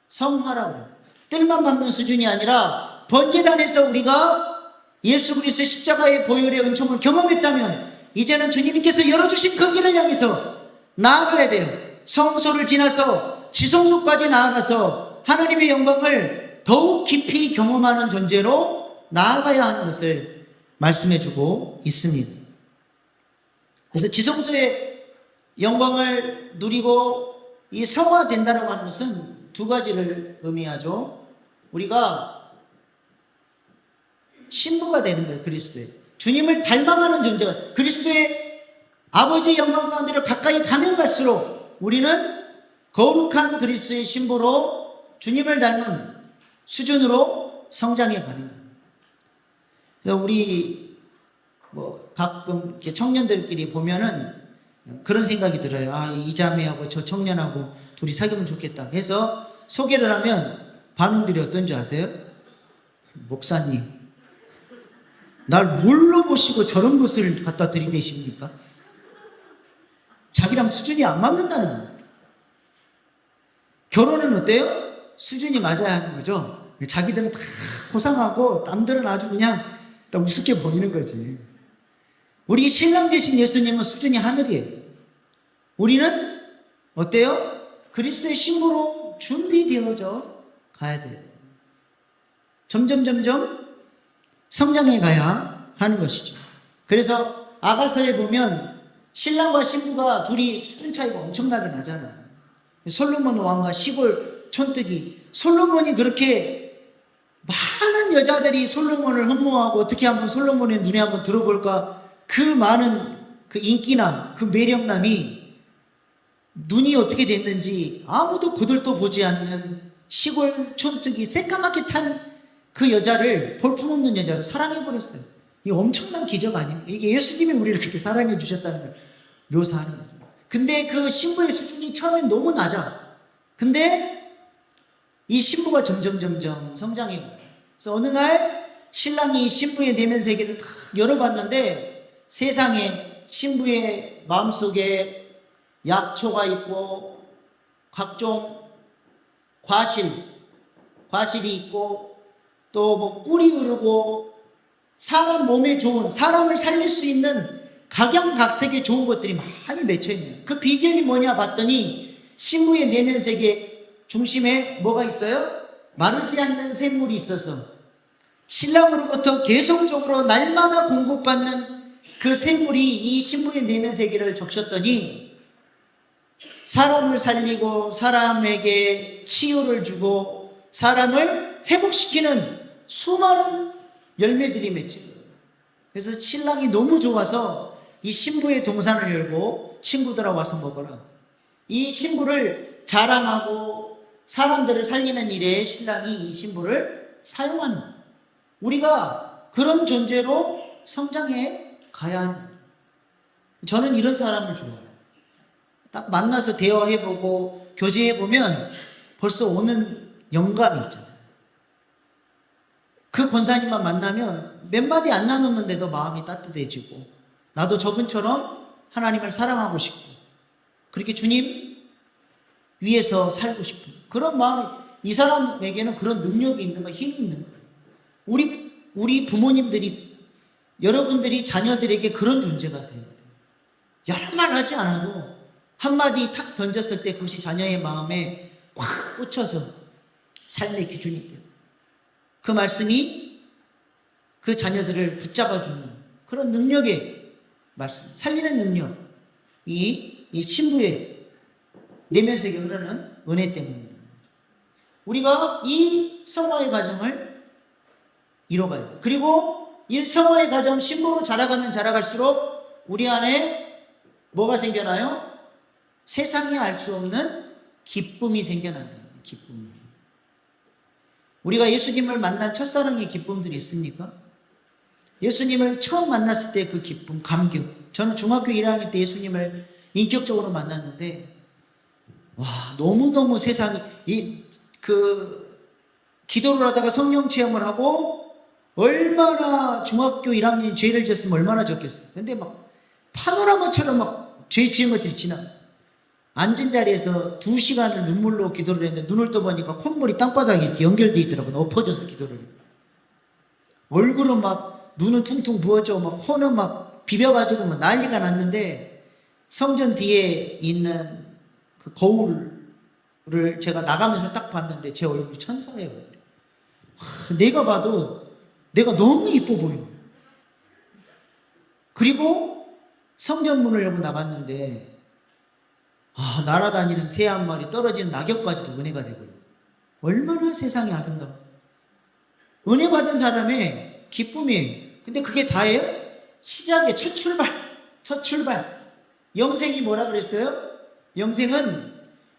성화라고 해요. 뜰만 밟는 수준이 아니라 번제단에서 우리가 예수 그리스도의 십자가의 보혈의 은총을 경험했다면 이제는 주님께서 열어주신 그 길을 향해서 나아가야 돼요. 성소를 지나서 지성소까지 나아가서 하나님의 영광을 더욱 깊이 경험하는 존재로 나아가야 하는 것을 말씀해주고 있습니다. 그래서 지성소의 영광을 누리고 이 성화된다고 하는 것은 두 가지를 의미하죠. 우리가 신부가 되는 거예요. 그리스도의 주님을 닮아가는 존재가, 그리스도의 아버지의 영광 가운데를 가까이 가면 갈수록 우리는 거룩한 그리스도의 신부로 주님을 닮은 수준으로 성장해 가는 거예요. 그래서 우리 가끔 이렇게 청년들끼리 보면은 그런 생각이 들어요. 이 자매하고 저 청년하고 둘이 사귀면 좋겠다 해서 소개를 하면 반응들이 어떤지 아세요? 목사님, 날 뭘로 보시고 저런 것을 갖다 들이대십니까? 자기랑 수준이 안 맞는다는 거예요. 결혼은 어때요? 수준이 맞아야 하는 거죠. 자기들은 다 고상하고 남들은 아주 그냥 다 우습게 보이는 거지. 우리 신랑 되신 예수님은 수준이 하늘이에요. 우리는 어때요? 그리스도의 신부로 준비되어져 가야 돼요. 점점 성장해 가야 하는 것이죠. 그래서 아가서에 보면 신랑과 신부가 둘이 수준 차이가 엄청나게 나잖아요. 솔로몬 왕과 시골 촌뜨기. 솔로몬이 그렇게 많은 여자들이 솔로몬을 흠모하고 어떻게 한번 솔로몬의 눈에 한번 들어볼까, 그 많은 그 인기남, 그 매력남이 눈이 어떻게 됐는지 아무도 거들떠 보지 않는 시골 촌뜨기 새까맣게 탄 그 여자를, 볼품없는 여자를 사랑해버렸어요. 이 엄청난 기적 아닙니까? 이게 예수님이 우리를 그렇게 사랑해 주셨다는 걸 묘사하는 거죠. 근데 그 신부의 수준이 처음엔 너무 낮아. 근데 이 신부가 점점 성장해 가요. 그래서 어느 날 신랑이 신부의 내면 세계를 다 열어봤는데 세상에 신부의 마음속에 약초가 있고 각종 과실이 있고 또 뭐 꿀이 흐르고 사람 몸에 좋은, 사람을 살릴 수 있는 각양각색의 좋은 것들이 많이 맺혀 있는. 그 비결이 뭐냐 봤더니 신부의 내면 세계 중심에 뭐가 있어요? 마르지 않는 샘물이 있어서 신랑으로부터 계속적으로 날마다 공급받는 그 샘물이 이 신부의 내면 세계를 적셨더니 사람을 살리고 사람에게 치유를 주고 사람을 회복시키는 수많은 열매들이 맺혀요. 그래서 신랑이 너무 좋아서 이 신부의 동산을 열고 친구들하고 와서 먹어라. 이 신부를 자랑하고 사람들을 살리는 일에 신랑이 이 신부를 사용하는, 우리가 그런 존재로 성장해 가야 하는. 저는 이런 사람을 좋아해요. 딱 만나서 대화해보고 교제해보면 벌써 오는 영감이 있잖아요. 그 권사님만 만나면 몇 마디 안 나눴는데도 마음이 따뜻해지고 나도 저분처럼 하나님을 사랑하고 싶고 그렇게 주님 위해서 살고 싶은 그런 마음이, 이 사람에게는 그런 능력이 있는 거예요. 힘이 있는 거예요. 우리 부모님들이, 여러분들이 자녀들에게 그런 존재가 돼야 돼요. 여러 말 하지 않아도 한마디 탁 던졌을 때 그것이 자녀의 마음에 꽉 꽂혀서 삶의 기준이 돼요. 그 말씀이 그 자녀들을 붙잡아주는 그런 능력의 말씀, 살리는 능력, 이 신부의 내면세계 흐르는 은혜 때문입니다. 우리가 이 성화의 과정을 이뤄가야 돼요. 그리고 이 성화의 과정, 신부로 자라가면 자라갈수록 우리 안에 뭐가 생겨나요? 세상이 알 수 없는 기쁨이 생겨난다. 기쁨이. 우리가 예수님을 만난 첫사랑의 기쁨들이 있습니까? 예수님을 처음 만났을 때 그 기쁨, 감격. 저는 중학교 1학년 때 예수님을 인격적으로 만났는데, 와, 너무너무 세상이, 기도를 하다가 성령 체험을 하고, 얼마나 중학교 1학년 죄를 지었으면 얼마나 좋겠어요. 근데 막, 파노라마처럼 막 죄 지은 것들이 지나. 앉은 자리에서 2시간을 눈물로 기도를 했는데 눈을 떠보니까 콧물이 땅바닥에 이렇게 연결되어 있더라고요. 엎어져서 기도를. 얼굴은 막 눈은 퉁퉁 부어져 막 코는 막 비벼가지고 막 난리가 났는데 성전 뒤에 있는 그 거울을 제가 나가면서 딱 봤는데 제 얼굴이 천사예요. 내가 봐도 내가 너무 이뻐 보이는 거예요. 그리고 성전 문을 열고 나갔는데 날아다니는 새 한 마리, 떨어지는 낙엽까지도 은혜가 되고요. 얼마나 세상이 아름다워. 은혜 받은 사람의 기쁨이에요. 근데 그게 다예요? 시작의 첫 출발. 영생이 뭐라 그랬어요? 영생은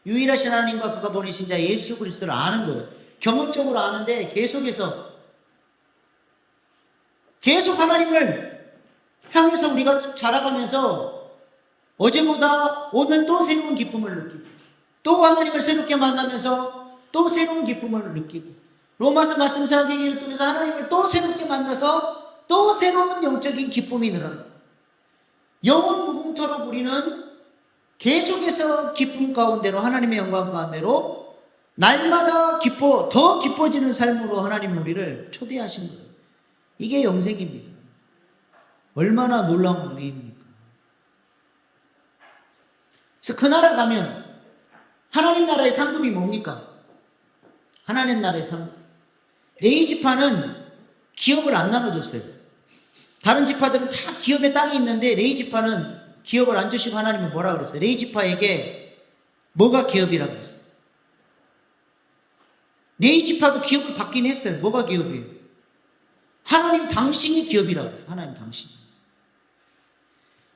유일하신 하나님과 그가 보내신 자 예수 그리스도를 아는 거예요. 경험적으로 아는데 계속 하나님을 향해서 우리가 자라가면서 어제보다 오늘 또 새로운 기쁨을 느끼고 또 하나님을 새롭게 만나면서 또 새로운 기쁨을 느끼고 로마서 말씀 사기를 통해서 하나님을 또 새롭게 만나서 또 새로운 영적인 기쁨이 늘어나요. 영원 무궁토록 우리는 계속해서 기쁨 가운데로 하나님의 영광 가운데로 날마다 더 기뻐지는 삶으로 하나님 우리를 초대하신 거예요. 이게 영생입니다. 얼마나 놀라운 은혜입니까? 그래서 그 나라 가면 하나님 나라의 상급이 뭡니까? 하나님 나라의 상급. 레위 지파는 기업을 안 나눠줬어요. 다른 지파들은 다 기업의 땅이 있는데 레위 지파는 기업을 안 주시고 하나님은 뭐라 그랬어요? 레위 지파에게 뭐가 기업이라고 그랬어요? 레위 지파도 기업을 받긴 했어요. 뭐가 기업이에요? 하나님 당신이 기업이라고 그랬어요. 하나님 당신이.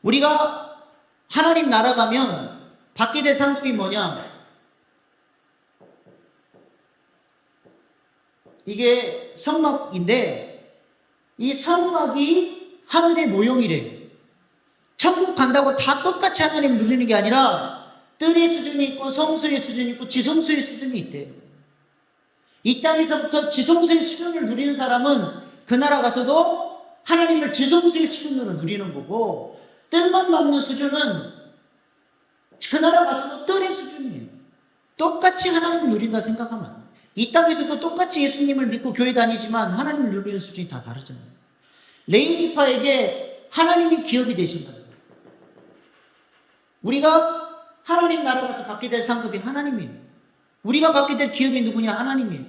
우리가 하나님 나라 가면 받게 될 상급이 뭐냐? 이게 성막인데 이 성막이 하늘의 모형이래요. 천국 간다고 다 똑같이 하나님을 누리는 게 아니라 뜰의 수준이 있고 성소의 수준이 있고 지성소의 수준이 있대요. 이 땅에서부터 지성소의 수준을 누리는 사람은 그 나라 가서도 하나님을 지성소의 수준으로 누리는 거고, 뜰만 막는 수준은 그 나라 가서도 뜰의 수준이에요. 똑같이 하나님을 누린다 생각하면 안 돼요. 이 땅에서도 똑같이 예수님을 믿고 교회 다니지만 하나님을 누리는 수준이 다 다르잖아요. 레위 지파에게 하나님이 기업이 되신 거예요. 우리가 하나님 나라 가서 받게 될 상급이 하나님이에요. 우리가 받게 될 기업이 누구냐? 하나님이에요.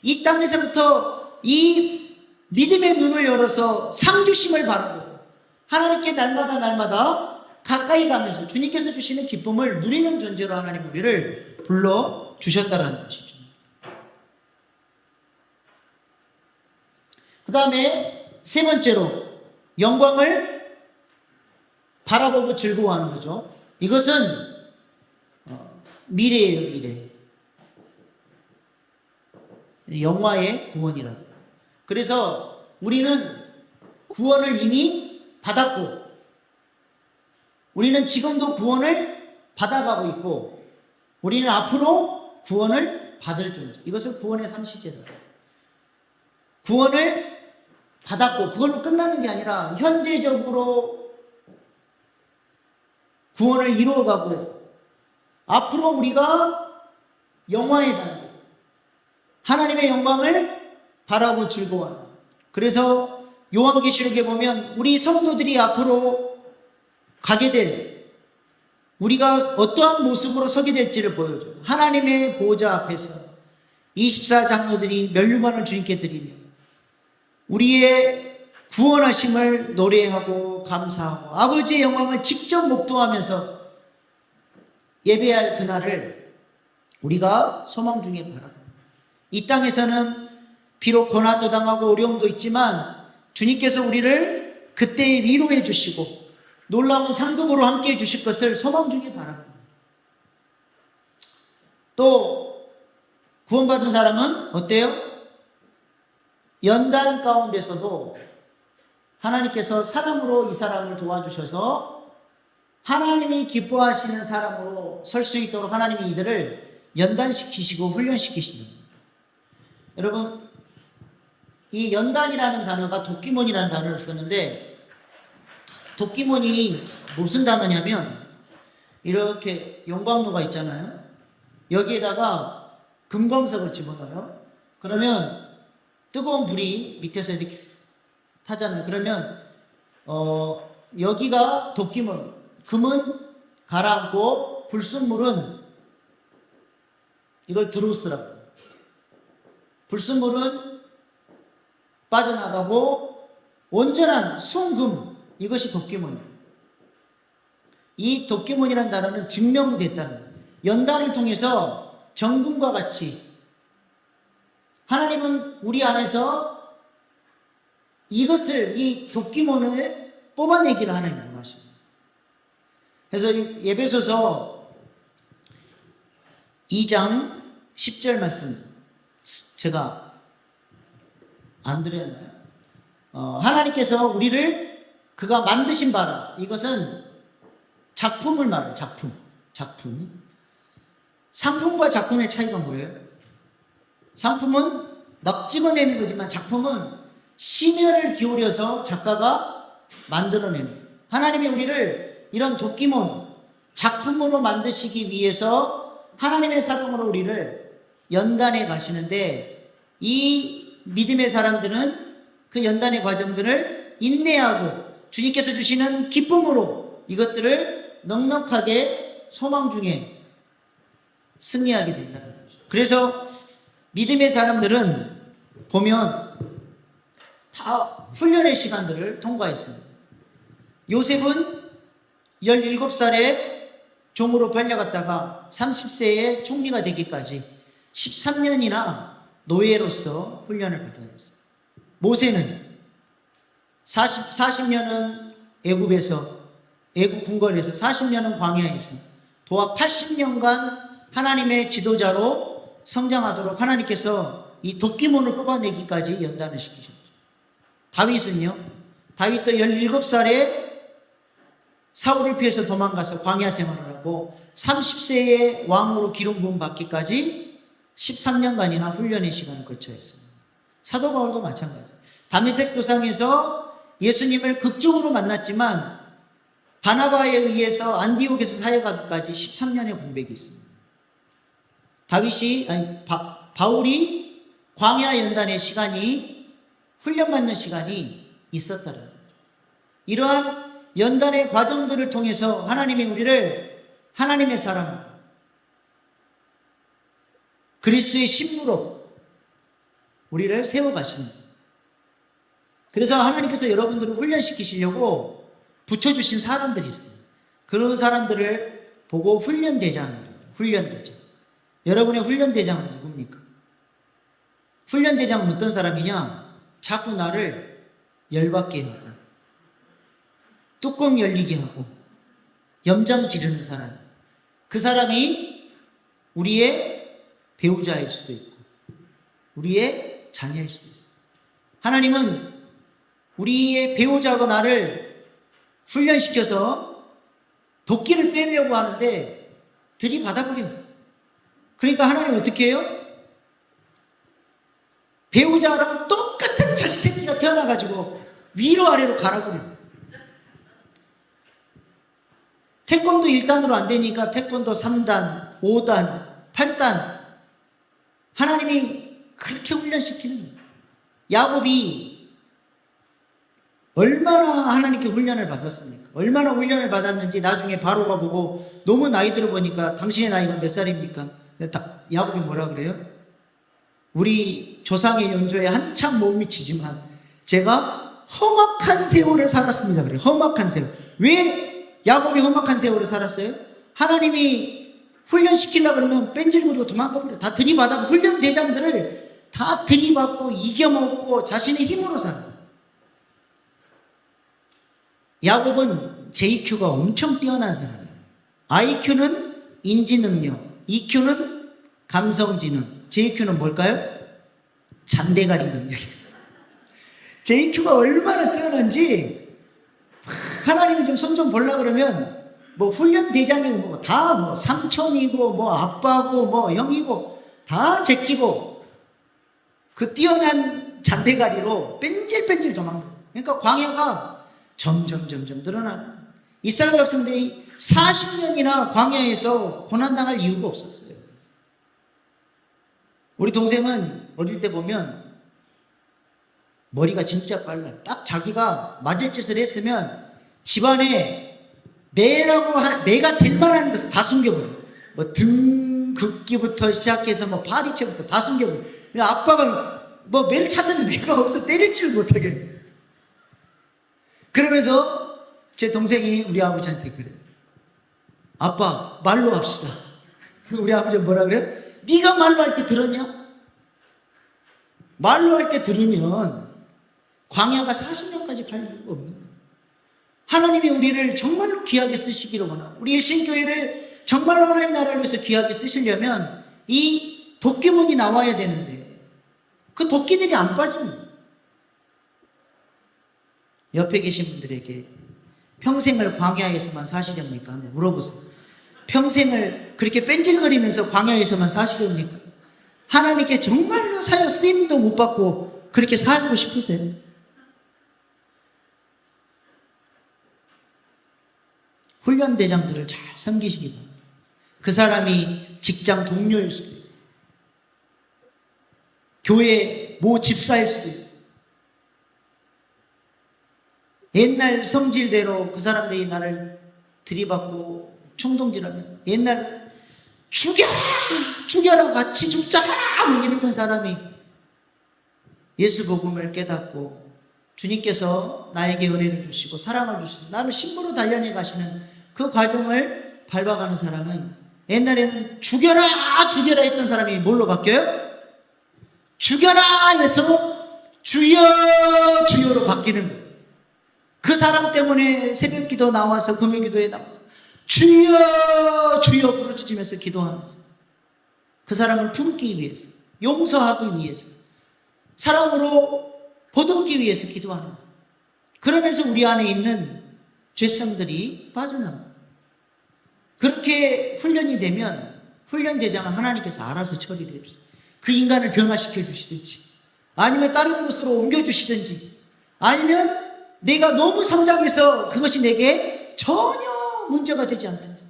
이 땅에서부터 이 믿음의 눈을 열어서 상주심을 바라고 하나님께 날마다 가까이 가면서 주님께서 주시는 기쁨을 누리는 존재로 하나님 우리를 불러주셨다는 것이죠. 그 다음에 세 번째로 영광을 바라보고 즐거워하는 거죠. 이것은 미래예요, 미래. 영화의 구원이라고. 그래서 우리는 구원을 이미 받았고, 우리는 지금도 구원을 받아가고 있고, 우리는 앞으로 구원을 받을 존재. 이것을 구원의 삼시제다. 구원을 받았고 그걸로 끝나는 게 아니라 현재적으로 구원을 이루어가고 앞으로 우리가 영화에 달고 하나님의 영광을 바라고 즐거워하는. 그래서 요한계시록에 보면 우리 성도들이 앞으로 가게 될, 우리가 어떠한 모습으로 서게 될지를 보여줘요. 하나님의 보호자 앞에서 24장로들이 면류관을 주님께 드리며 우리의 구원하심을 노래하고 감사하고 아버지의 영광을 직접 목도하면서 예배할 그날을 우리가 소망 중에 바라봅니다. 이 땅에서는 비록 고난도 당하고 어려움도 있지만 주님께서 우리를 그때 위로해 주시고 놀라운 상급으로 함께해 주실 것을 소망 중에 바랍니다. 또 구원받은 사람은 어때요? 연단 가운데서도 하나님께서 사람으로 이 사람을 도와주셔서 하나님이 기뻐하시는 사람으로 설 수 있도록 하나님이 이들을 연단시키시고 훈련시키십니다. 여러분, 이 연단이라는 단어가 도끼몬이라는 단어를 쓰는데, 도끼몬이 무슨 단어냐면 이렇게 용광로가 있잖아요. 여기에다가 금광석을 집어넣어요. 그러면 뜨거운 불이 밑에서 이렇게 타잖아요. 그러면 여기가 도끼몬, 금은 가라앉고 불순물은 이걸 드루스라고. 불순물은 빠져나가고 온전한 순금, 이것이 도끼몬이에요. 이 도끼몬이라는 단어는 증명됐다는 거예요. 연단을 통해서 정금과 같이 하나님은 우리 안에서 이것을, 이 도끼몬을 뽑아내기를 하나님 원하십니다. 그래서 에베소서 2장 10절 말씀 제가 안 드렸나요? 하나님께서 우리를 그가 만드신 바라, 이것은 작품을 말해요. 작품. 상품과 작품의 차이가 뭐예요? 상품은 막 찍어내는 거지만 작품은 심혈을 기울여서 작가가 만들어내는. 하나님이 우리를 이런 도끼몬, 작품으로 만드시기 위해서 하나님의 사랑으로 우리를 연단에 가시는데 이 믿음의 사람들은 그 연단의 과정들을 인내하고 주님께서 주시는 기쁨으로 이것들을 넉넉하게 소망 중에 승리하게 된다는 거죠. 그래서 믿음의 사람들은 보면 다 훈련의 시간들을 통과했습니다. 요셉은 17살에 종으로 팔려갔다가 30세에 총리가 되기까지 13년이나 노예로서 훈련을 받아야 했어요. 모세는 40년은 애굽에서, 애굽 궁궐에서 40년은 광야에서 도합 80년간 하나님의 지도자로 성장하도록 하나님께서 이 도끼몬을 뽑아내기까지 연단을 시키셨죠. 다윗은요, 다윗도 17살에 사울을 피해서 도망가서 광야 생활을 하고 30세에 왕으로 기름 부음 받기까지 13년간이나 훈련의 시간을 거쳐야 했습니다. 사도 바울도 마찬가지예요. 다메섹 도상에서 예수님을 극적으로 만났지만 바나바에 의해서 안디옥에서 사역하기까지 13년의 공백이 있습니다. 바울이 광야 연단의 시간이, 훈련받는 시간이 있었다는 거죠. 이러한 연단의 과정들을 통해서 하나님이 우리를 하나님의 사람, 그리스도의 신부로 우리를 세워가십니다. 그래서 하나님께서 여러분들을 훈련시키시려고 붙여주신 사람들이 있어요. 그런 사람들을 보고 훈련대장이에요. 훈련대장. 여러분의 훈련대장은 누굽니까? 훈련대장은 어떤 사람이냐? 자꾸 나를 열받게 하고 뚜껑 열리게 하고 염장 지르는 사람. 그 사람이 우리의 배우자일 수도 있고 우리의 자녀일 수도 있어요. 하나님은 우리의 배우자가 나를 훈련시켜서 도끼를 빼려고 하는데 들이받아버려요. 그러니까 하나님은 어떻게 해요? 배우자랑 똑같은 자식 새끼가 태어나가지고 위로 아래로 갈아버려요. 태권도 1단으로 안 되니까 태권도 3단, 5단, 8단. 하나님이 그렇게 훈련시키는 거예요. 야곱이 얼마나 하나님께 훈련을 받았습니까? 얼마나 훈련을 받았는지 나중에 바로가 보고 너무 나이 들어 보니까 당신의 나이가 몇 살입니까? 야곱이 뭐라 그래요? 우리 조상의 연조에 한참 못 미치지만 제가 험악한 세월을 살았습니다. 그래요. 험악한 세월. 왜 야곱이 험악한 세월을 살았어요? 하나님이 훈련시키려고 그러면 뺀질거리고 도망가버려. 다 들이받아. 훈련 대장들을 다 들이받고 이겨먹고 자신의 힘으로 살아요. 야곱은 JQ가 엄청 뛰어난 사람이에요. IQ는 인지능력, EQ는 감성지능, JQ는 뭘까요? 잔대가리 능력이에요. JQ가 얼마나 뛰어난지 하나님이 좀 손 좀 보려고 그러면 뭐 훈련 대장이고 뭐 다 뭐 삼촌이고 뭐 아빠고 뭐 형이고 다 제끼고 그 뛰어난 잔대가리로 뺀질뺀질 도망가요. 그러니까 광야가 점점 늘어나는. 이스라엘 백성들이 40년이나 광야에서 고난당할 이유가 없었어요. 우리 동생은 어릴 때 보면 머리가 진짜 빨라요. 딱 자기가 맞을 짓을 했으면 집안에 매가 될 만한 것을 다 숨겨버려요. 뭐 등극기부터 시작해서 뭐 파리채부터 다 숨겨버려요. 아빠가 뭐 매를 찾는데 매가 없어 때릴 줄 못하게. 그러면서 제 동생이 우리 아버지한테 그래요. 아빠 말로 합시다. 우리 아버지가 뭐라 그래요? 네가 말로 할 때 들었냐? 말로 할 때 들으면 광야가 40년까지 갈 이유가 없는 거예요. 하나님이 우리를 정말로 귀하게 쓰시기를 원하고 우리의 신교회를 정말로 하나님 나라를 위해서 귀하게 쓰시려면 이 도끼문이 나와야 되는데 그 도끼들이 안 빠집니다. 옆에 계신 분들에게 평생을 광야에서만 사시렵니까? 한번 물어보세요. 평생을 그렇게 뺀질거리면서 광야에서만 사시렵니까? 하나님께 정말로 사여 쓰임도 못 받고 그렇게 살고 싶으세요? 훈련대장들을 잘 섬기시기 바랍니다. 그 사람이 직장 동료일 수도 있고 교회 모 집사일 수도 있고, 옛날 성질대로 그 사람들이 나를 들이받고 충동질하면, 옛날 죽여라 죽여라 같이 죽자 뭐 이랬던 사람이 예수 복음을 깨닫고 주님께서 나에게 은혜를 주시고 사랑을 주시고 나를 신부로 단련해 가시는 그 과정을 밟아가는 사람은, 옛날에는 죽여라 죽여라 했던 사람이 뭘로 바뀌어요? 죽여라 해서 주여 주여로 바뀌는 거예요. 그 사람 때문에 새벽기도 나와서 금요기도에 나와서 주여 주여 부르짖으면서 기도하면서 그 사람을 품기 위해서, 용서하기 위해서, 사랑으로 보듬기 위해서 기도하는 거예요. 그러면서 우리 안에 있는 죄성들이 빠져나가요. 그렇게 훈련이 되면 훈련 대장은 하나님께서 알아서 처리를 해주세요. 그 인간을 변화시켜 주시든지, 아니면 다른 곳으로 옮겨 주시든지, 아니면 내가 너무 성장해서 그것이 내게 전혀 문제가 되지 않든지.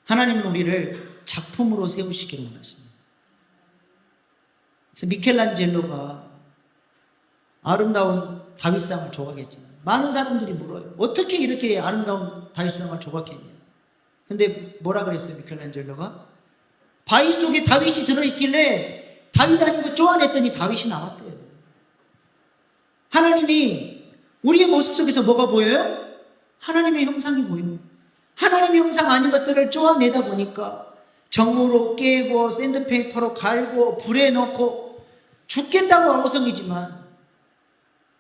하나님은 우리를 작품으로 세우시기를 원하십니다. 그래서 미켈란젤로가 아름다운 다윗상을 조각했잖아요. 많은 사람들이 물어요. 어떻게 이렇게 아름다운 다윗상을 조각했냐. 근데 뭐라 그랬어요, 미켈란젤로가? 바위 속에 다윗이 들어있길래 다윗 아니고 쪼아냈더니 다윗이 나왔대요. 하나님이 우리의 모습 속에서 뭐가 보여요? 하나님의 형상이 보이는 거예요. 하나님의 형상 아닌 것들을 쪼아내다 보니까 정으로 깨고 샌드페이퍼로 갈고 불에 넣고 죽겠다고 어성이지만,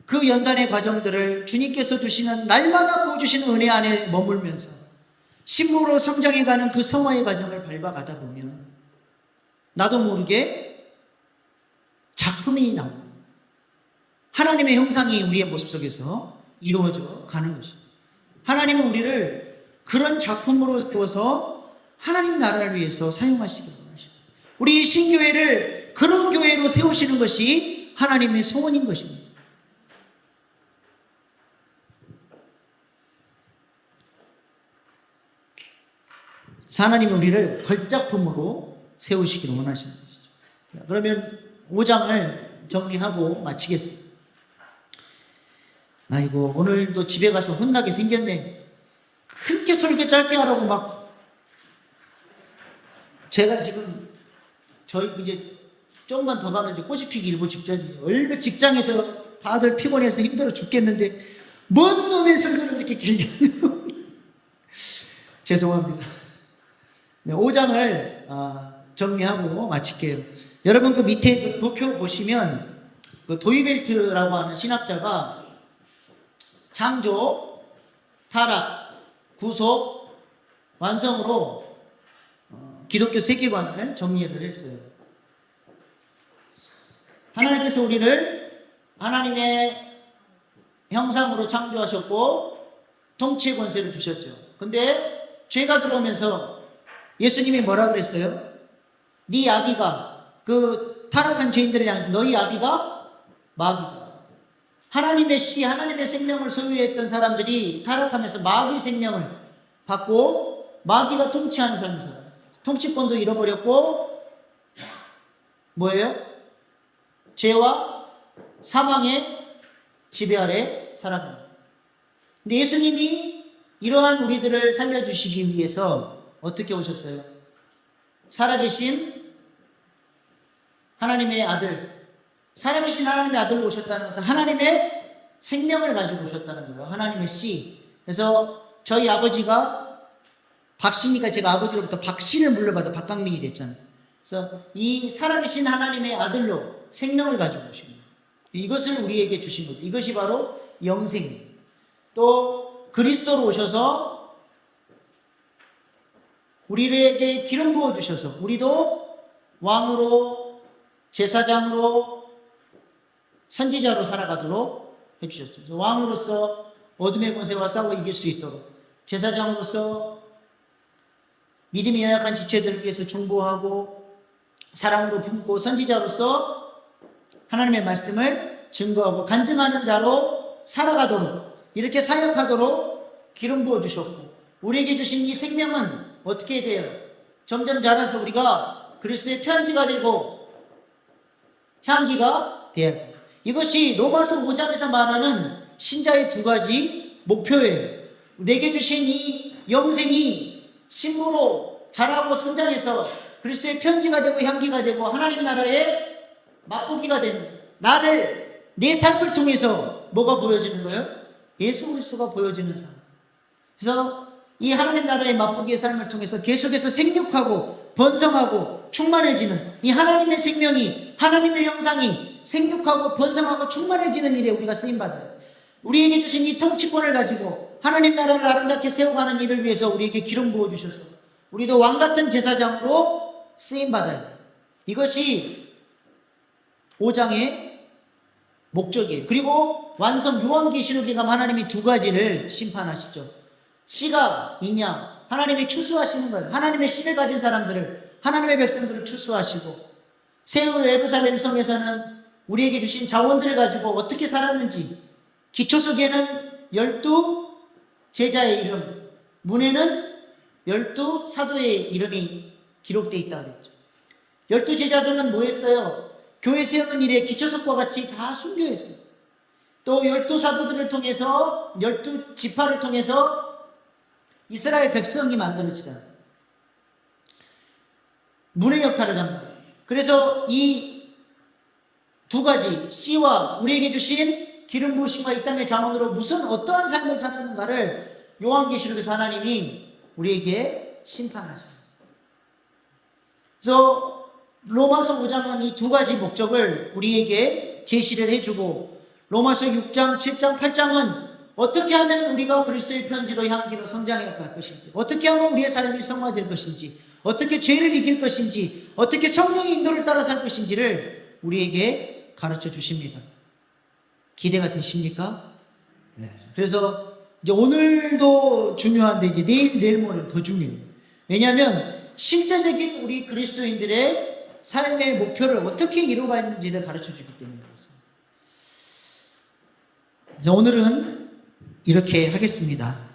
그 연단의 과정들을 주님께서 주시는, 날마다 보여주시는 은혜 안에 머물면서 신부로 성장해가는 그 성화의 과정을 밟아가다 보면 나도 모르게 작품이 나옵니다. 하나님의 형상이 우리의 모습 속에서 이루어져 가는 것입니다. 하나님은 우리를 그런 작품으로 세워서 하나님 나라를 위해서 사용하시기 원하십니다. 우리 신교회를 그런 교회로 세우시는 것이 하나님의 소원인 것입니다. 하나님은 우리를 걸작품으로 세우시기를 원하시는 것이죠. 그러면 5장을 정리하고 마치겠습니다. 아이고, 오늘도 집에 가서 혼나게 생겼네. 그렇게 설교 짧게 하라고 막. 제가 지금 저희 이제 조금만 더 가면 이제 꽃이 피기 일보 직전이에요. 얼마 직장에서 다들 피곤해서 힘들어 죽겠는데 뭔 놈의 설교를 이렇게 길게 하냐고. 죄송합니다. 네, 5장을 정리하고 마칠게요. 여러분 그 밑에 그 도표 보시면 그 도이벨트라고 하는 신학자가 창조, 타락, 구속, 완성으로 기독교 세계관을 정리를 했어요. 하나님께서 우리를 하나님의 형상으로 창조하셨고 통치의 권세를 주셨죠. 근데 죄가 들어오면서 예수님이 뭐라 그랬어요? 네 아비가, 그 타락한 죄인들을 향해서 너희 아비가 마귀다. 하나님의 씨, 하나님의 생명을 소유했던 사람들이 타락하면서 마귀 생명을 받고 마귀가 통치하는 삶을 살아요. 통치권도 잃어버렸고 뭐예요? 죄와 사망의 지배 아래 살아갑니다. 근데 예수님이 이러한 우리들을 살려주시기 위해서 어떻게 오셨어요? 살아계신 하나님의 아들, 살아계신 하나님의 아들로 오셨다는 것은 하나님의 생명을 가지고 오셨다는 거예요. 하나님의 씨. 그래서 저희 아버지가 박씨니까 제가 아버지로부터 박씨를 물려받아 박강민이 됐잖아요. 그래서 이 살아계신 하나님의 아들로 생명을 가지고 오신 거예요. 이것을 우리에게 주신 거예요. 이것이 바로 영생이에요. 또 그리스도로 오셔서 우리에게 기름 부어주셔서 우리도 왕으로, 제사장으로, 선지자로 살아가도록 해주셨죠. 그래서 왕으로서 어둠의 권세와 싸워 이길 수 있도록, 제사장으로서 믿음이 연약한 지체들을 위해서 중보하고 사랑으로 품고, 선지자로서 하나님의 말씀을 증거하고 간증하는 자로 살아가도록, 이렇게 사역하도록 기름 부어주셨고, 우리에게 주신 이 생명은 어떻게 돼요? 점점 자라서 우리가 그리스도의 편지가 되고 향기가 돼야 돼요. 이것이 로마서 5장에서 말하는 신자의 두 가지 목표예요. 내게 주신 이 영생이 신부로 자라고 성장해서 그리스도의 편지가 되고 향기가 되고 하나님 나라의 맛보기가 되는, 나를, 내 삶을 통해서 뭐가 보여지는 거예요? 예수 그리스도가 보여지는 삶. 그래서 이 하나님 나라의 맛보기의 삶을 통해서 계속해서 생육하고 번성하고 충만해지는 이 하나님의 생명이, 하나님의 형상이 생육하고 번성하고 충만해지는 일에 우리가 쓰임받아요. 우리에게 주신 이 통치권을 가지고 하나님 나라를 아름답게 세워가는 일을 위해서 우리에게 기름 부어주셔서 우리도 왕같은 제사장으로 쓰임받아요. 이것이 5장의 목적이에요. 그리고 완성 요한계시록에 가면 하나님이 두 가지를 심판하시죠. 씨가 있냐? 하나님이 추수하시는 거예요. 하나님의 씨를 가진 사람들을, 하나님의 백성들을 추수하시고, 새 예루살렘 성에서는 우리에게 주신 자원들을 가지고 어떻게 살았는지, 기초석에는 12 제자의 이름, 문에는 12 사도의 이름이 기록되어 있다고 그랬죠. 12 제자들은 뭐 했어요? 교회 세우는 일에 기초석과 같이 다 숨겨 있어요. 또 12 사도들을 통해서, 12 지파를 통해서 이스라엘 백성이 만들어지잖아요. 문의 역할을 합니다. 그래서 이 두 가지, 씨와 우리에게 주신 기름 부으심과 이 땅의 자원으로 어떠한 삶을 사는가를 요한계시록에서 하나님이 우리에게 심판하십니다. 그래서 로마서 5장은 이 두 가지 목적을 우리에게 제시를 해주고, 로마서 6장, 7장, 8장은 어떻게 하면 우리가 그리스도의 편지로 향기로 성장해 갈 것인지, 어떻게 하면 우리의 삶이 성화될 것인지, 어떻게 죄를 이길 것인지, 어떻게 성령의 인도를 따라 살 것인지를 우리에게 가르쳐 주십니다. 기대가 되십니까? 네. 그래서 이제 오늘도 중요한데 이제 내일 모레는 더 중요해요. 왜냐하면 실제적인 우리 그리스도인들의 삶의 목표를 어떻게 이루어가는지를 가르쳐 주기 때문에 그렇습니다. 오늘은 이렇게 하겠습니다.